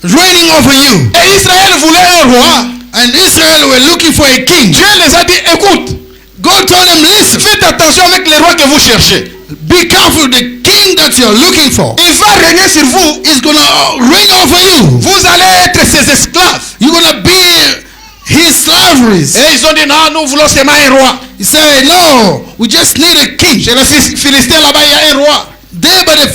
reigning over you. Et Israël voulait un roi. And Israel were looking for a king. Dieu les a dit, écoute, God told them, listen, faites attention avec les rois que vous cherchez. be careful, the king that you're looking for Il va régner sur vous. is going to reign over you. Vous allez être ses esclaves. You're going to be his slaveries. Et ils ont dit, non, nous voulons seulement un roi. He said, no, we just need a king. Chez les Philistins là-bas, il y a un roi. There by the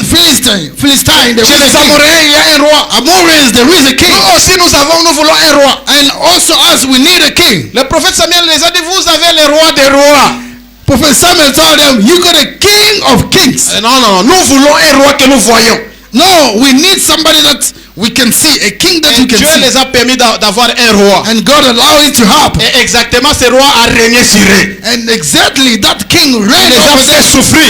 Philistine, there Chez is les a king. Amoréens, il y a un roi. Amorians, there is a king. Nous aussi, nous voulons un roi. And also us, we need a king. Le prophète Samuel les a dit, vous avez le roi des rois. Prophet Samuel told them, you got a king of kings. Non, non, nous voulons un roi que nous voyons. No, we need somebody that we can see, a king that Et we can Dieu see. les a permis d'avoir un roi. And God allowed it to happen. Et exactement, ce roi a régné sur eux. And exactly that king Il reigned les a over fait them. souffrir.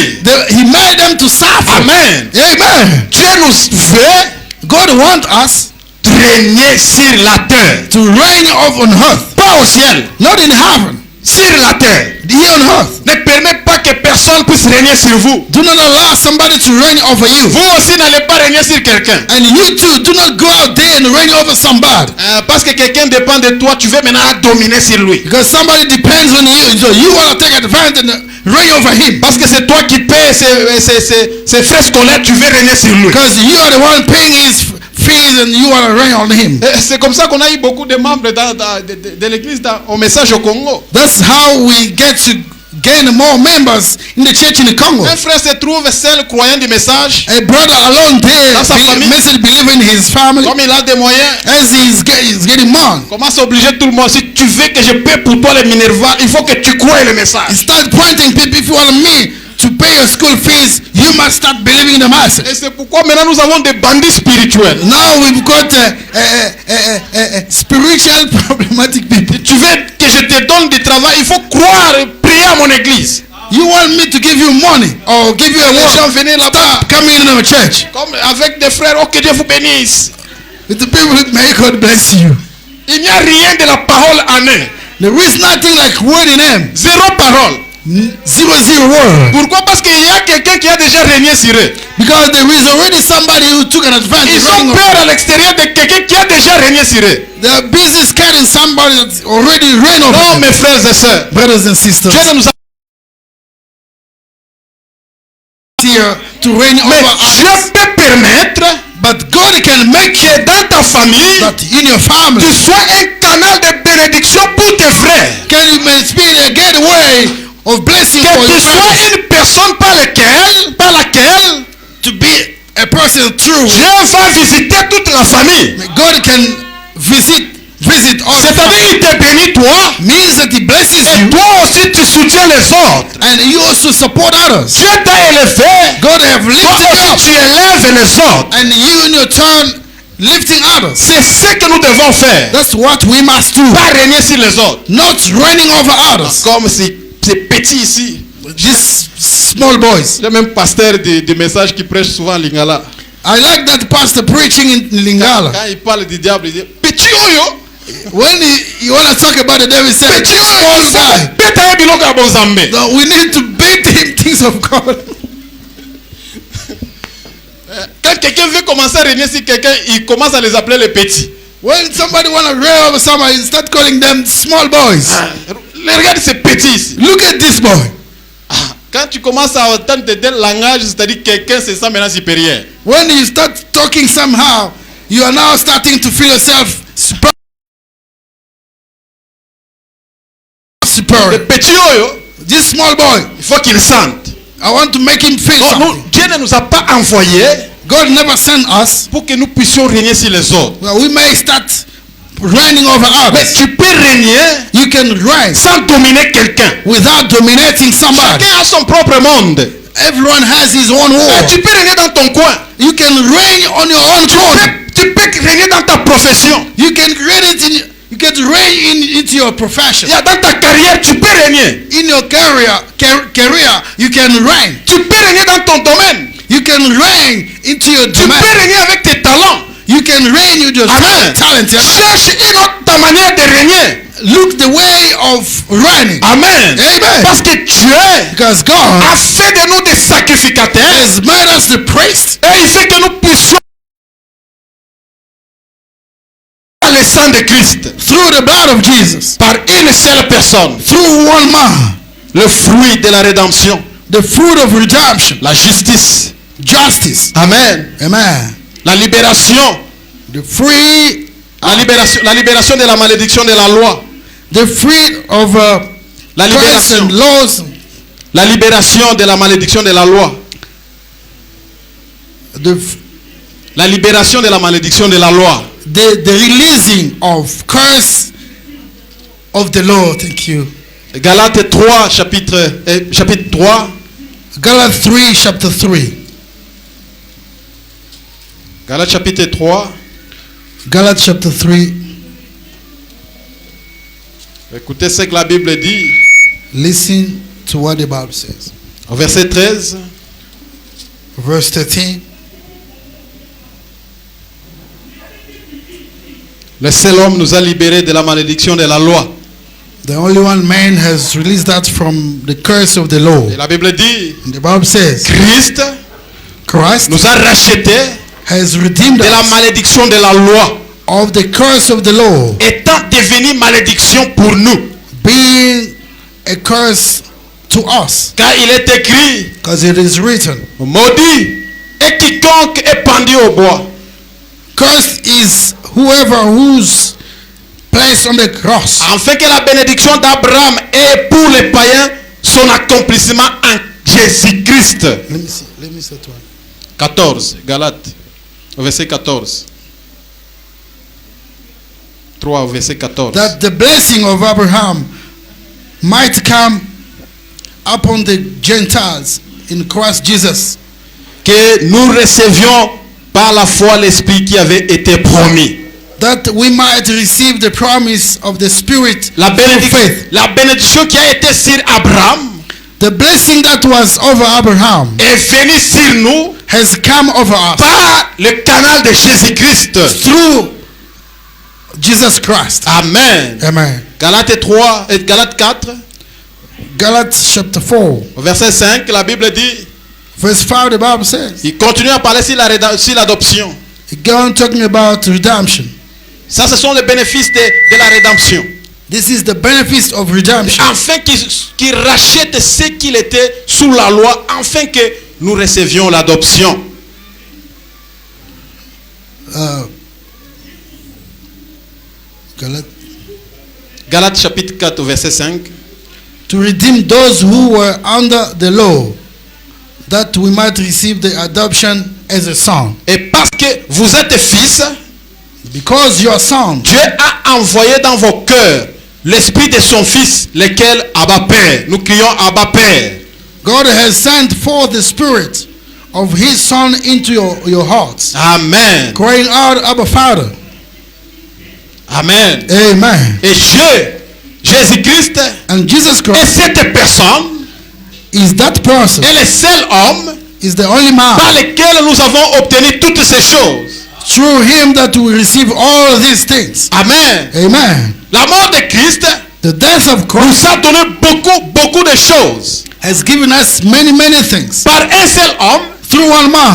He made them to suffer. Amen. Amen. Dieu nous veut God wants us régner sur la terre. to reign on earth, Pas au ciel, not in heaven, sur la terre. here on earth. Ne permets pas que personne puisse régner sur vous. Do not allow somebody to reign over you. Vous aussi n'allez pas régner sur quelqu'un. And you too, do not go out there and reign over somebody. Parce que quelqu'un dépend de toi, tu veux maintenant dominer sur lui. Because somebody depends on you, so you want to take advantage and reign over him. Parce que c'est toi qui paies ses frais scolaires, tu veux régner sur lui. Because you are the one paying his fees and you want to reign on him. Et c'est comme ça qu'on a eu beaucoup de membres de l'église au message au Congo. That's how we get to gain more members in the church in the Congo. Un frère se trouve seul croyant du message. A brother alone there, Dans sa famille. message believer in his family, Comme il a des moyens, as he's getting more. commence à obliger tout le monde. Si tu veux que je paie pour toi les Minerva, il faut que tu croies le He message. starts pointing people, if you want me to pay your school fees, you must start believing in the message. Et c'est pourquoi maintenant nous avons des bandits spirituels. Now we've got spiritual problematic people. Tu veux que je te donne du travail, il faut croire et prier à mon église. You want me to give you money or give you a Les gens word? venaient là-bas Stop coming in our church. comme avec des frères. Oh, que Dieu vous bénisse. With the people, may God bless you. Il n'y a rien de la parole en eux. There is nothing like word in them. Zéro parole. Zero word. Pourquoi? Parce qu'il y a quelqu'un qui a déjà régné sur eux. Because there is already somebody who took an advantage. Ils ont peur à l'extérieur de quelqu'un qui a déjà régné sur eux. They are busy scaring somebody that's already reigned over Non, them. mes frères et sœurs. Brothers and sisters, Dieu ne nous a... here to reign Mais over Dieu others. peut permettre But God can make que dans ta famille, that in your family, tu sois un canal de bénédiction pour tes frères. can you may be a gateway of blessing for Que your tu sois family, une personne par laquelle to be a person through. Dieu va visiter toute la famille. God can visit all the C'est-à-dire family. il te bénit toi, Means that He blesses et you, toi aussi tu soutiens les autres. and you also support others. Dieu t'a élevé, God have toi lifted you aussi up, tu élèves les autres. and you in your turn lifting others. C'est ce que nous devons faire. That's what we must do. Pas régner sur les autres. Not reigning over others. Comme c'est petit ici. These small boys. Il y a même pasteur de messages qui prêche souvent en Lingala. I like that pastor preaching in Lingala. Quand il parle du diable, il dit petit oyo. When you want to talk about the devil, he said, Petit small oyo. guy. Beta biloko ya bonzambe. No, we need to beat him things of God. Quand quelqu'un veut commencer à régner sur quelqu'un, il commence à les appeler les petits. When somebody want to reign over somebody, you start calling them small boys. Regarde ces petits ici. Look at this boy. Quand tu commences à entendre des langages, c'est-à-dire quelqu'un se sent maintenant supérieur. When you start talking somehow, you are now starting to feel yourself superior. Le petit oyo, This small boy, il faut qu'il sente. I want to make him feel Donc, something. Dieu ne nous a pas envoyés God never sent us pour que nous puissions régner sur les autres. well, we may start reigning over Mais others. tu peux régner You can reign sans dominer quelqu'un. without dominating somebody. Chacun a son propre monde. Everyone has his own Mais world. tu peux régner dans ton coin. You can reign on your own corner. Tu peux régner dans ta profession. You can reign it in. You can reign into your profession. Dans ta carrière, tu peux régner. In your career, you can reign. Tu peux régner dans ton domaine. You can reign into your Tu peux domain. régner avec tes talents. You can reign with your Amen. talent. Yeah? Cherche une autre manière de régner. Look the way of reigning. Amen. Amen. Parce que Dieu Because God a fait de nous des sacrificateurs has made us the priest, et il fait que nous puissions le sang de Christ through the blood of Jesus, par une seule personne. through one man, Le fruit de la rédemption, the fruit of redemption, la justice. justice. Amen. Amen. La libération. The free, La libération de la malédiction de la loi. the free of La Christ libération. and laws, La libération de la malédiction de la loi. La libération de la malédiction de la loi. the releasing of curse of the law. Thank you. Galates 3, chapitre 3. Galates 3, chapter 3. Galates chapitre 3. Galates chapter 3. Écoutez ce que la Bible dit. Listen to what the Bible says. Au verset 13. Verse 13. Le seul homme nous a libérés de la malédiction de la loi. The only one man has released that from the curse of the law. Et la Bible dit, And the Bible says, Christ nous a rachetés has redeemed de la us malédiction de la loi, of the curse of the law, étant devenu malédiction pour nous. being a curse to us. Car il est écrit, Because it is written, maudit est quiconque est pendu au bois. cursed is whoever who's placed on the cross, Afin que la bénédiction d'Abraham ait pour les païens son accomplissement en Jésus-Christ. Let me see that one. 14, Galates, au verset 14. 3 au verset 14. That the blessing of Abraham might come upon the Gentiles in Christ Jesus, Que nous recevions par la foi l'Esprit qui avait été promis. that we might receive the promise of the Spirit La, through faith. la bénédiction qui a été sur Abraham The blessing that was over Abraham est venu sur nous has come over us par le canal de Jésus-Christ. through Jesus Christ. Amen. Amen. Galates 3 et Galates 4, Galates chapter 4, au verset 5, la Bible dit, verse 5, the Bible says, il continue à parler sur l'adoption. it goes on talking about redemption. Ça, ce sont les bénéfices de la rédemption. This is the benefits of redemption. Afin qu'il rachète ce qu'il était sous la loi, afin que nous recevions l'adoption. Galates chapitre 4 au verset 5. To redeem those who were under the law, that we might receive the adoption as a son. Et parce que vous êtes fils, Because you are sons, Dieu a envoyé dans vos cœurs l'esprit de son fils, lequel Abba Père. Nous crions Abba Père. God has sent forth the spirit of his son into your hearts, Amen. crying out, Abba Father. Amen. Amen. Et Jésus-Christ And Jesus est Christ cette personne, is that person, est le seul homme is the only man. par lequel nous avons obtenu toutes ces choses. Through him that we receive all these things. Amen. Amen. La mort de Christ The death of nous Christ a donné beaucoup de choses. has given us many things. Par un seul homme, Through one man,